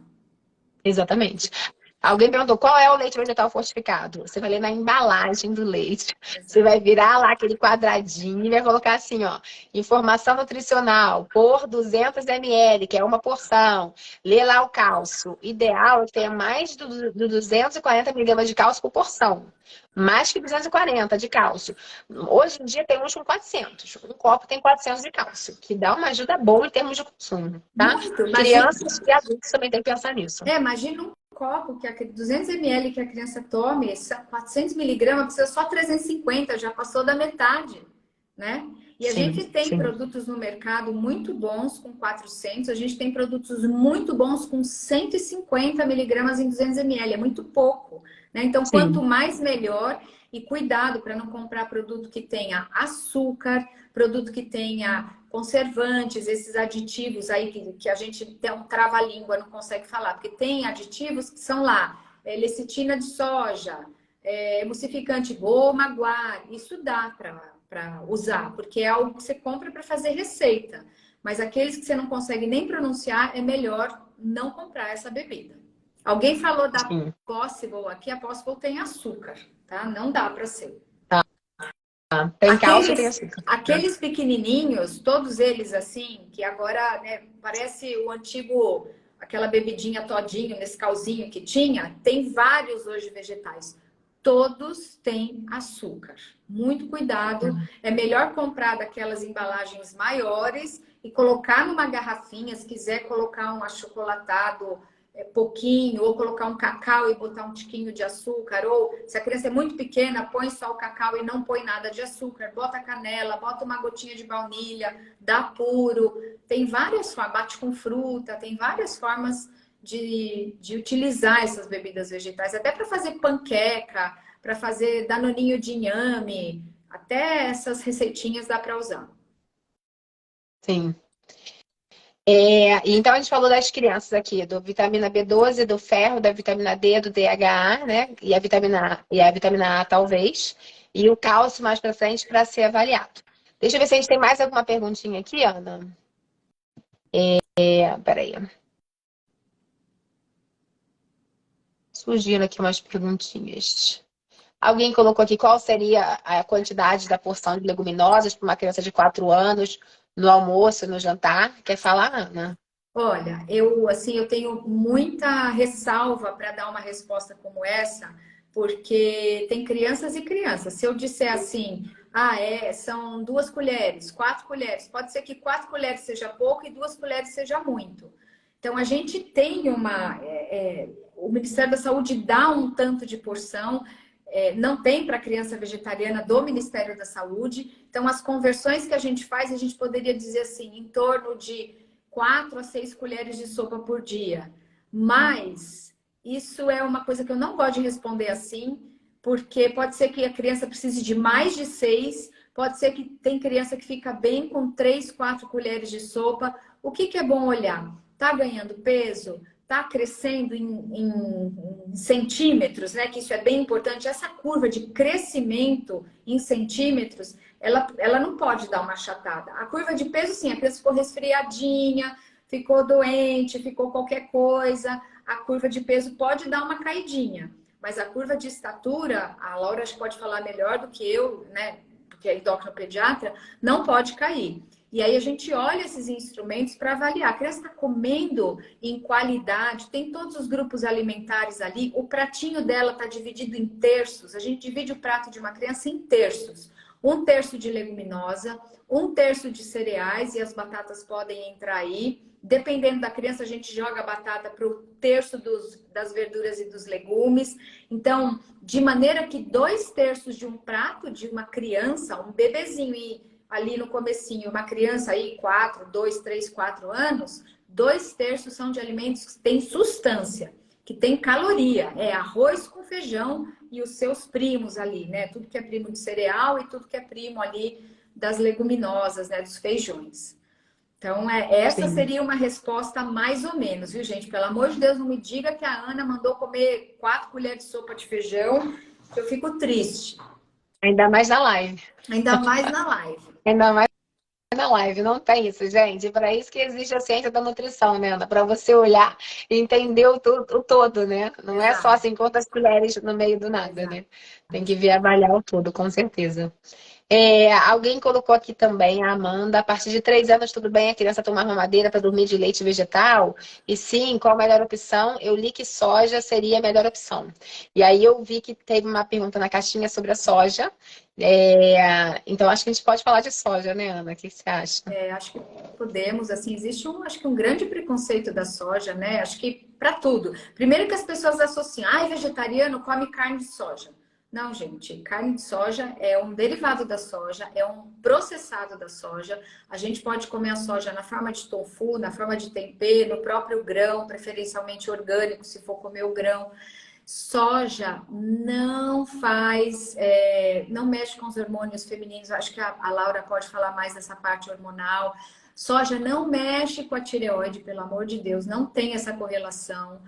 Exatamente. Alguém perguntou qual é o leite vegetal fortificado. Você vai ler na embalagem do leite. Você vai virar lá aquele quadradinho e vai colocar assim, ó, informação nutricional por 200 ml, que é uma porção. Lê lá o cálcio. Ideal é que tenha mais do 240 miligramas de cálcio por porção. Mais que 240 de cálcio. Hoje em dia tem uns com 400. Um copo tem 400 de cálcio, que dá uma ajuda boa em termos de consumo, tá? Muito, imagina. Crianças e adultos também têm que pensar nisso. Imagina um copo que 200 ml que a criança tome, 400 miligramas, precisa só 350, já passou da metade, né? E a Sim, gente tem sim, produtos no mercado muito bons com 400, a gente tem produtos muito bons com 150 miligramas em 200 ml, é muito pouco, né? Então, quanto sim, mais melhor, e cuidado para não comprar produto que tenha açúcar, produto que tenha conservantes, esses aditivos aí que a gente tem um trava-língua, não consegue falar, porque tem aditivos que são lá, lecitina de soja, emulsificante goma guar, isso dá para usar, porque é algo que você compra para fazer receita. Mas aqueles que você não consegue nem pronunciar, é melhor não comprar essa bebida. Alguém falou da sim. Possible aqui, a Possible tem açúcar, tá? Não dá para ser. Tem cálcio e tem Aqueles, açúcar. aqueles pequenininhos, todos eles assim, que agora, né, parece o antigo, aquela bebidinha todinho, nesse calzinho que tinha, tem vários hoje vegetais. Todos têm açúcar. Muito cuidado. É melhor comprar daquelas embalagens maiores e colocar numa garrafinha, se quiser colocar um achocolatado pouquinho, ou colocar um cacau e botar um tiquinho de açúcar, ou se a criança é muito pequena, põe só o cacau e não põe nada de açúcar, bota canela, bota uma gotinha de baunilha, dá puro. Tem várias formas, bate com fruta, tem várias formas de utilizar essas bebidas vegetais, até para fazer panqueca, para fazer danoninho de inhame, até essas receitinhas dá para usar. Sim. Então a gente falou das crianças aqui, do vitamina B12, do ferro, da vitamina D, do DHA, né? E a vitamina A, talvez. E o cálcio mais pra frente para ser avaliado. Deixa eu ver se a gente tem mais alguma perguntinha aqui, Ana. Peraí. Surgiram aqui umas perguntinhas. Alguém colocou aqui qual seria a quantidade da porção de leguminosas para uma criança de 4 anos no almoço, no jantar? Quer falar, Ana? Olha, eu tenho muita ressalva para dar uma resposta como essa, porque tem crianças e crianças. Se eu disser assim, são 2 colheres, 4 colheres, pode ser que 4 colheres seja pouco e 2 colheres seja muito. Então a gente tem o Ministério da Saúde dá um tanto de porção, não tem para criança vegetariana do Ministério da Saúde. Então as conversões que a gente faz, a gente poderia dizer assim, em torno de 4 a 6 colheres de sopa por dia. Mas isso é uma coisa que eu não gosto de responder assim, porque pode ser que a criança precise de mais de 6, pode ser que tem criança que fica bem com 3, 4 colheres de sopa. O que é bom olhar? Tá ganhando peso? Tá crescendo em centímetros, né? Que isso é bem importante. Essa curva de crescimento em centímetros, ela não pode dar uma achatada. A curva de peso, sim, a criança ficou resfriadinha, ficou doente, ficou qualquer coisa, a curva de peso pode dar uma caidinha. Mas a curva de estatura, a Laura acho que pode falar melhor do que eu, né? Porque é endocrinopediatra, não pode cair. E aí a gente olha esses instrumentos para avaliar. A criança está comendo em qualidade, tem todos os grupos alimentares ali, o pratinho dela está dividido em terços. A gente divide o prato de uma criança em terços. Um terço de leguminosa, um terço de cereais, e as batatas podem entrar aí. Dependendo da criança, a gente joga a batata para o terço das verduras e dos legumes. Então, de maneira que 2/3 de um prato de uma criança, um bebezinho, e ali no comecinho, uma criança aí, 2, 3, 4 anos, 2/3 são de alimentos que têm substância, que tem caloria. É arroz com feijão e os seus primos ali, né? Tudo que é primo de cereal e tudo que é primo ali das leguminosas, né? Dos feijões. Então, essa Sim. seria uma resposta mais ou menos, viu, gente? Pelo amor de Deus, não me diga que a Ana mandou comer 4 colheres de sopa de feijão, que eu fico triste. Ainda mais na live. Ainda mais na live. Ainda mais na live. Não tem isso, gente. Para isso que existe a ciência da nutrição, né, Ana? Para você olhar e entender o todo, né? Não é só Exato, assim, quantas colheres no meio do nada, exato. né? Tem que ver avaliar o todo, com certeza. Alguém colocou aqui também, a Amanda, a partir de 3 anos, tudo bem a criança tomar mamadeira para dormir de leite vegetal? E sim, qual a melhor opção? Eu li que soja seria a melhor opção. E aí eu vi que teve uma pergunta na caixinha sobre a soja. Então acho que a gente pode falar de soja, né, Ana? O que você acha? Acho que podemos, assim, existe acho que um grande preconceito da soja, né? Acho que para tudo. Primeiro que as pessoas associam, vegetariano come carne de soja. Não, gente, carne de soja é um derivado da soja, é um processado da soja. A gente pode comer a soja na forma de tofu, na forma de tempero, no próprio grão, preferencialmente orgânico, se for comer o grão. Soja não faz, não mexe com os hormônios femininos. Acho que a Laura pode falar mais dessa parte hormonal. Soja não mexe com a tireoide, pelo amor de Deus, não tem essa correlação.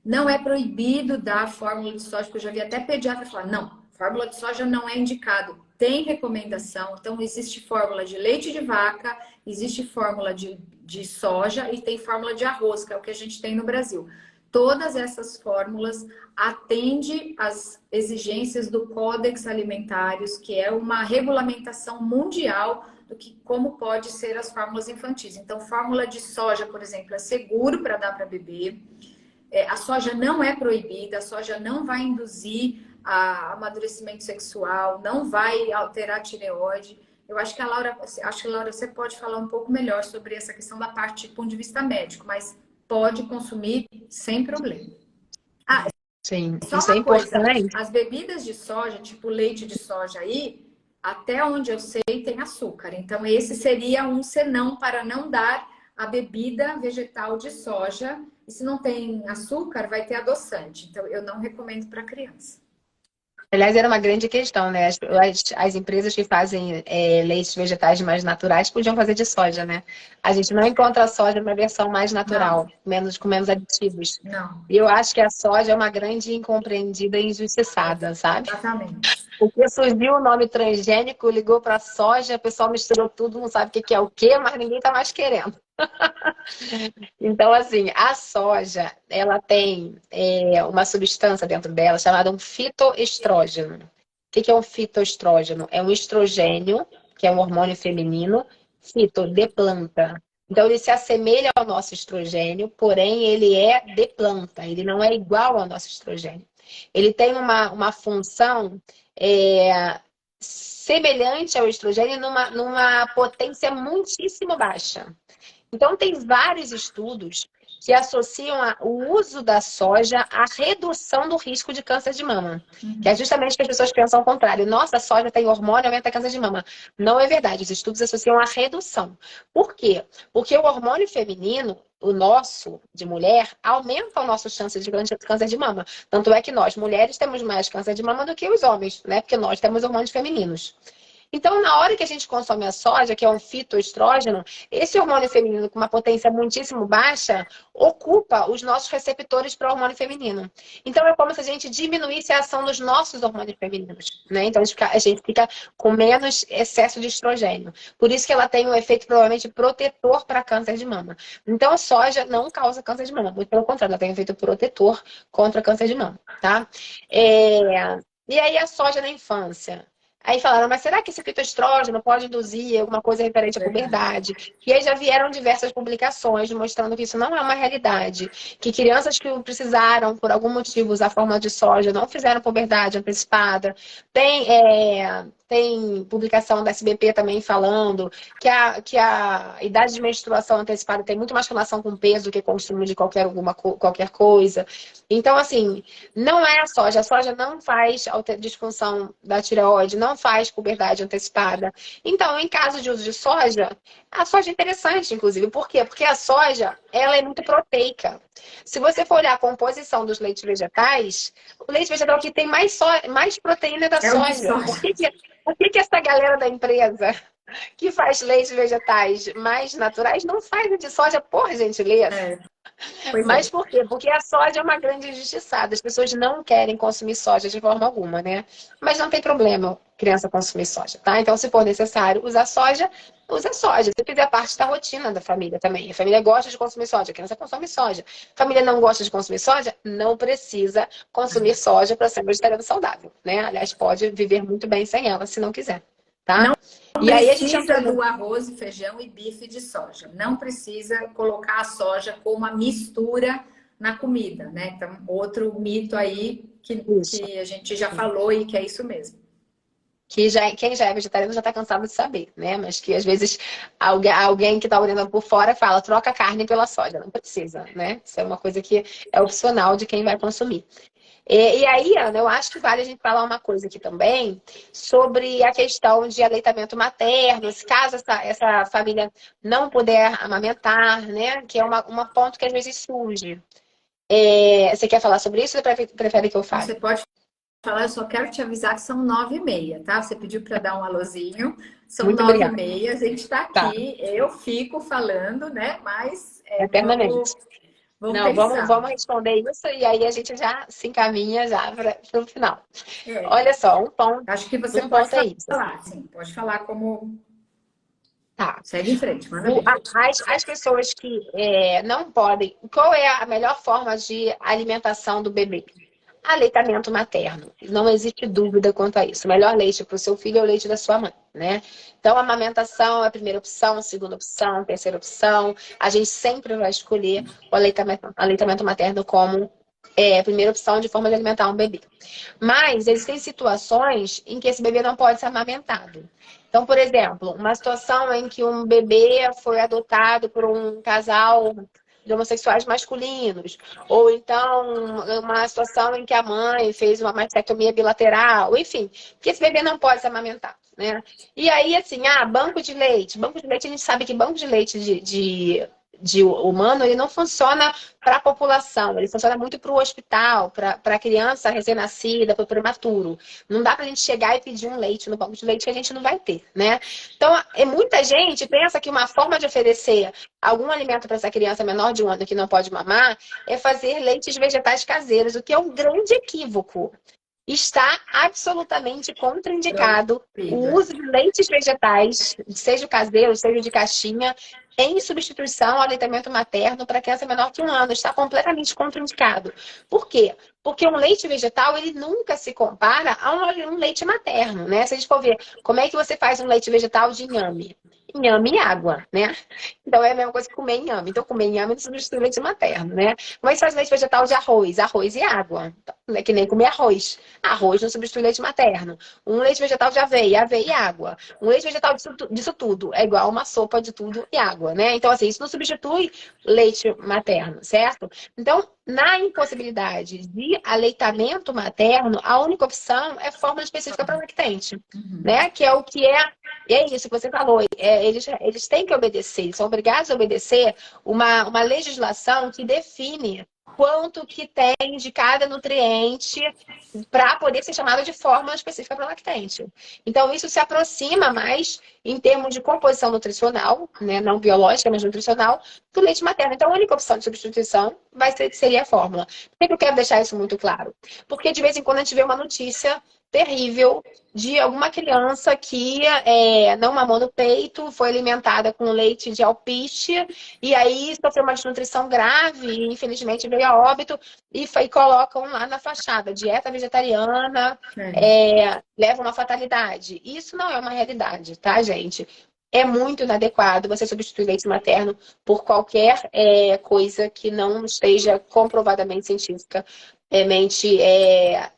Não é proibido dar fórmula de soja, porque eu já vi até pediatra falar, não, fórmula de soja não é indicado. Tem recomendação, então existe fórmula de leite de vaca, existe fórmula de soja e tem fórmula de arroz, que é o que a gente tem no Brasil. Todas essas fórmulas atendem às exigências do Códex Alimentários, que é uma regulamentação mundial do que como pode ser as fórmulas infantis. Então, fórmula de soja, por exemplo, é seguro para dar para bebê. A soja não é proibida, a soja não vai induzir amadurecimento sexual, não vai alterar a tireoide. Eu acho que Laura, você pode falar um pouco melhor sobre essa questão da parte do ponto de vista médico, mas pode consumir sem problema. Sim, Só isso é uma coisa, importante. as bebidas de soja, tipo leite de soja aí, até onde eu sei, tem açúcar. Então, esse seria um senão para não dar a bebida vegetal de soja. E se não tem açúcar, vai ter adoçante. Então, eu não recomendo para criança. Aliás, era uma grande questão, né? As empresas que fazem leites vegetais mais naturais podiam fazer de soja, né? A gente não encontra a soja numa versão mais Não, natural, com menos aditivos. não. E eu acho que a soja é uma grande incompreendida e injustiçada, sabe? Exatamente. Porque surgiu o nome transgênico, ligou para soja, o pessoal misturou tudo, não sabe o que é o quê, mas ninguém tá mais querendo. Então, assim, a soja, ela tem uma substância dentro dela chamada um fitoestrógeno. O que é um fitoestrógeno? É um estrogênio, que é um hormônio feminino, fito, de planta. Então, ele se assemelha ao nosso estrogênio, porém, ele é de planta, ele não é igual ao nosso estrogênio. Ele tem uma função semelhante ao estrogênio numa potência muitíssimo baixa. Então, tem vários estudos que associam o uso da soja à redução do risco de câncer de mama. Que é justamente que as pessoas pensam ao contrário. Nossa, a soja tem hormônio, aumenta câncer de mama. Não é verdade. Os estudos associam à redução. Por quê? Porque o hormônio feminino, o nosso, de mulher, aumenta o nosso chance de câncer de mama. Tanto é que nós, mulheres, temos mais câncer de mama do que os homens, né? Porque nós temos hormônios femininos. Então, na hora que a gente consome a soja, que é um fitoestrógeno, esse hormônio feminino com uma potência muitíssimo baixa, ocupa os nossos receptores para o hormônio feminino. Então, é como se a gente diminuísse a ação dos nossos hormônios femininos, né? Então, a gente fica com menos excesso de estrogênio. Por isso que ela tem um efeito provavelmente protetor para câncer de mama. Então, a soja não causa câncer de mama. Muito pelo contrário, ela tem um efeito protetor contra câncer de mama, tá? E aí, a soja na infância. Aí falaram, mas será que esse fitoestrógeno pode induzir alguma coisa referente à puberdade? E aí já vieram diversas publicações mostrando que isso não é uma realidade. Que crianças que precisaram, por algum motivo, usar fórmula de soja não fizeram puberdade antecipada. Tem publicação da SBP também falando que a idade de menstruação antecipada tem muito mais relação com peso do que consumo de qualquer coisa. Então, assim, não é a soja. A soja não faz disfunção da tireoide, não faz puberdade antecipada. Então, em caso de uso de soja, a soja é interessante, inclusive. Por quê? Porque a soja, ela é muito proteica. Se você for olhar a composição dos leites vegetais, o leite vegetal aqui tem mais proteína da soja. Por que essa galera da empresa que faz leites vegetais mais naturais não faz o de soja, por gentileza? Mas por quê? Porque a soja é uma grande injustiçada. As pessoas não querem consumir soja de forma alguma, né? Mas não tem problema criança consumir soja, tá? Então, se for necessário usar soja, usa soja. Se fizer parte da rotina da família também. A família gosta de consumir soja, a criança consome soja. A família não gosta de consumir soja, não precisa consumir soja para ser vegetariano saudável, né? Aliás, pode viver muito bem sem ela, se não quiser, tá? E aí a gente precisa do arroz, feijão e bife de soja. Não precisa colocar a soja como uma mistura na comida, né? Então, outro mito aí que a gente já falou e que é isso mesmo. Quem já é vegetariano já está cansado de saber, né? Mas que às vezes alguém que está olhando por fora fala, troca a carne pela soja. Não precisa, né? Isso é uma coisa que é opcional de quem vai consumir. E aí, Ana, eu acho que vale a gente falar uma coisa aqui também sobre a questão de aleitamento materno, se caso essa família não puder amamentar, né? Que é uma ponto que às vezes surge. Você quer falar sobre isso ou prefere que eu fale? Você pode falar, eu só quero te avisar que são 9h30, tá? Você pediu para dar um alôzinho, são 9h30, a gente está aqui, eu fico falando, né? Mas eternamente. Vamos vamos responder isso e aí a gente já se encaminha já para o final. Olha só, um ponto. Acho que você pode falar, sim, pode falar como. Tá. Segue em frente, manda as pessoas que não podem. Qual é a melhor forma de alimentação do bebê? Aleitamento materno. Não existe dúvida quanto a isso. O melhor leite para o seu filho é o leite da sua mãe, né? Então, a amamentação é a primeira opção, segunda opção, terceira opção. A gente sempre vai escolher o aleitamento materno como a primeira opção de forma de alimentar um bebê. Mas existem situações em que esse bebê não pode ser amamentado. Então, por exemplo, uma situação em que um bebê foi adotado por um casal de homossexuais masculinos, ou então uma situação em que a mãe fez uma mastectomia bilateral, enfim, que esse bebê não pode ser amamentado, né? E aí, assim, banco de leite. Banco de leite, a gente sabe que banco de leite de humano, ele não funciona para a população, ele funciona muito para o hospital, para a criança recém-nascida, para o prematuro. Não dá para a gente chegar e pedir um leite no banco de leite que a gente não vai ter, né? Então, muita gente pensa que uma forma de oferecer algum alimento para essa criança menor de 1 ano que não pode mamar é fazer leites vegetais caseiros, o que é um grande equívoco. Está absolutamente contraindicado o uso de leites vegetais, seja o caseiro, seja de caixinha, em substituição ao aleitamento materno para criança menor que 1 ano. Está completamente contraindicado. Por quê? Porque um leite vegetal, ele nunca se compara a um leite materno, né? Se a gente for ver como é que você faz um leite vegetal de inhame. Inhame e água, né? Então é a mesma coisa que comer inhame. Então comer inhame não substitui leite materno, né? Como é que faz leite vegetal de arroz? Arroz e água. Então, é que nem comer arroz. Arroz não substitui leite materno. Um leite vegetal de aveia, aveia e água. Um leite vegetal disso tudo é igual uma sopa de tudo e água, né? Então, assim, isso não substitui leite materno, certo? Então, na impossibilidade de aleitamento materno, a única opção é fórmula específica para lactente, né? Que é o que é. E é isso que você falou. Eles têm que obedecer, eles são obrigados a obedecer uma legislação que define quanto que tem de cada nutriente para poder ser chamado de fórmula específica para lactente. Então, isso se aproxima mais em termos de composição nutricional, né? Não biológica, mas nutricional, do leite materno. Então, a única opção de substituição seria a fórmula. Por que eu quero deixar isso muito claro? Porque, de vez em quando, a gente vê uma notícia terrível de alguma criança que não mamou no peito, foi alimentada com leite de alpiste e aí sofreu uma desnutrição grave e infelizmente veio a óbito e colocam lá na fachada, dieta vegetariana, leva uma fatalidade. Isso não é uma realidade, tá, gente? É muito inadequado você substituir leite materno por qualquer coisa que não esteja comprovadamente cientificamente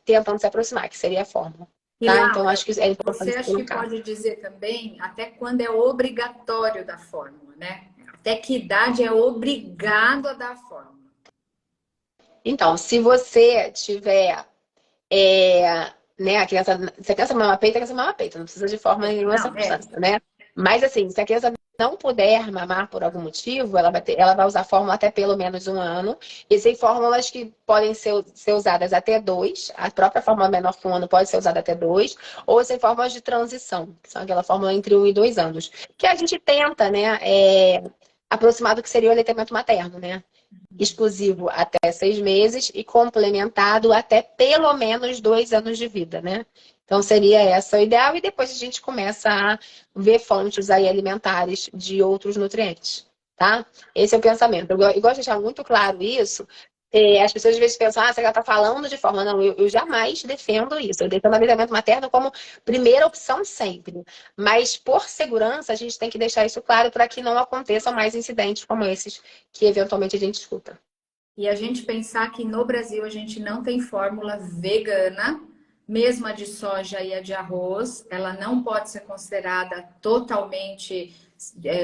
tentando se aproximar, que seria a fórmula. E Tá? Laura, Então, acho que é você importante acha que colocar. pode dizer também até quando é obrigatório dar fórmula, né? Até que idade é obrigado a dar fórmula? Então, se você tiver, se a criança mama peito, a criança mama peito, não precisa de fórmula em nenhuma Não, circunstância, né? Mas, assim, se a criança não puder mamar por algum motivo, ela vai usar fórmula até pelo menos 1 ano. E tem fórmulas que podem ser usadas até 2. A própria fórmula menor que 1 ano pode ser usada até 2. Ou tem fórmulas de transição, que são aquela fórmula entre 1 e 2 anos. Que a gente tenta, né, aproximar do que seria o aleitamento materno, né? Exclusivo até 6 meses e complementado até pelo menos 2 anos de vida, né? Então, seria essa o ideal. E depois a gente começa a ver fontes aí alimentares de outros nutrientes, tá? Esse é o pensamento. Eu gosto de deixar muito claro isso. As pessoas às vezes pensam, você já está falando de forma. Não, eu jamais defendo isso. Eu defendo o aleitamento materno como primeira opção sempre. Mas, por segurança, a gente tem que deixar isso claro para que não aconteçam mais incidentes como esses que eventualmente a gente escuta. E a gente pensar que no Brasil a gente não tem fórmula vegana, mesmo a de soja e a de arroz, ela não pode ser considerada totalmente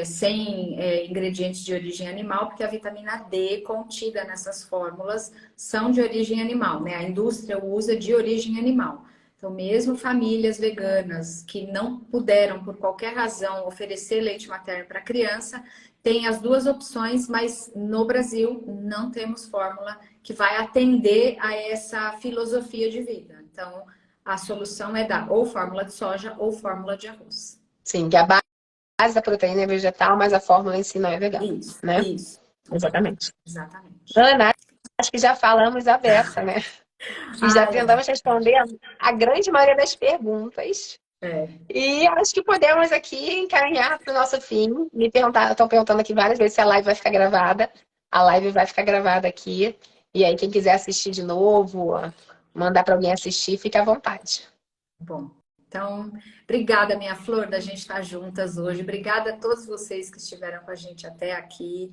sem ingredientes de origem animal, porque a vitamina D contida nessas fórmulas são de origem animal, né? A indústria usa de origem animal. Então, mesmo famílias veganas que não puderam, por qualquer razão, oferecer leite materno para a criança, tem as duas opções, mas no Brasil não temos fórmula que vai atender a essa filosofia de vida. Então, a solução é dar ou fórmula de soja ou fórmula de arroz. Sim, que a base da proteína é vegetal, mas a fórmula em si não é vegana. Isso, né? isso. Exatamente. Exatamente. Ana, acho que já falamos a beça, né? E já Ai, tentamos responder a grande maioria das perguntas. E acho que podemos aqui encaminhar para o nosso fim. Estão perguntando aqui várias vezes se a live vai ficar gravada. A live vai ficar gravada aqui. E aí, quem quiser assistir de novo, mandar para alguém assistir, fique à vontade. Bom, então, obrigada, minha flor, da gente estar juntas hoje. Obrigada a todos vocês que estiveram com a gente até aqui.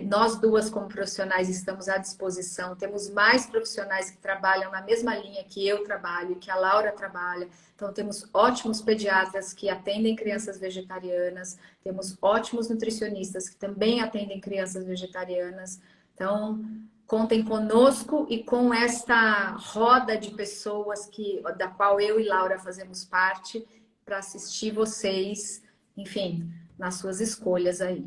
Nós duas, como profissionais, estamos à disposição. Temos mais profissionais que trabalham na mesma linha que eu trabalho, que a Laura trabalha. Então, temos ótimos pediatras que atendem crianças vegetarianas. Temos ótimos nutricionistas que também atendem crianças vegetarianas. Então, contem conosco e com esta roda de pessoas da qual eu e Laura fazemos parte para assistir vocês, enfim, nas suas escolhas aí.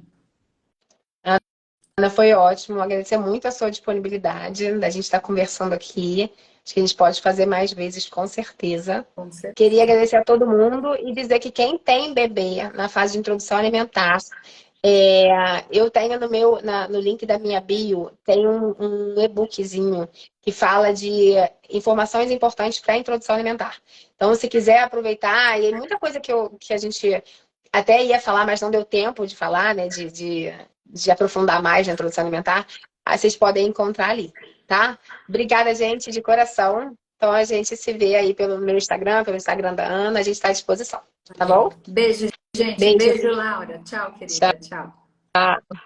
Ana, foi ótimo. Agradecer muito a sua disponibilidade, da gente estar conversando aqui. Acho que a gente pode fazer mais vezes, com certeza. Com certeza. Queria agradecer a todo mundo e dizer que quem tem bebê na fase de introdução alimentar, eu tenho no link da minha bio, tem um e-bookzinho que fala de informações importantes para a introdução alimentar. Então, se quiser aproveitar, e muita coisa que a gente até ia falar, mas não deu tempo de falar, né? De aprofundar mais na introdução alimentar, aí vocês podem encontrar ali, tá? Obrigada, gente, de coração. Então, a gente se vê aí pelo meu Instagram, pelo Instagram da Ana, a gente está à disposição, tá bom? Beijo, gente. Beijo, Beijo, Laura. Tchau, querida. Tchau. Tchau.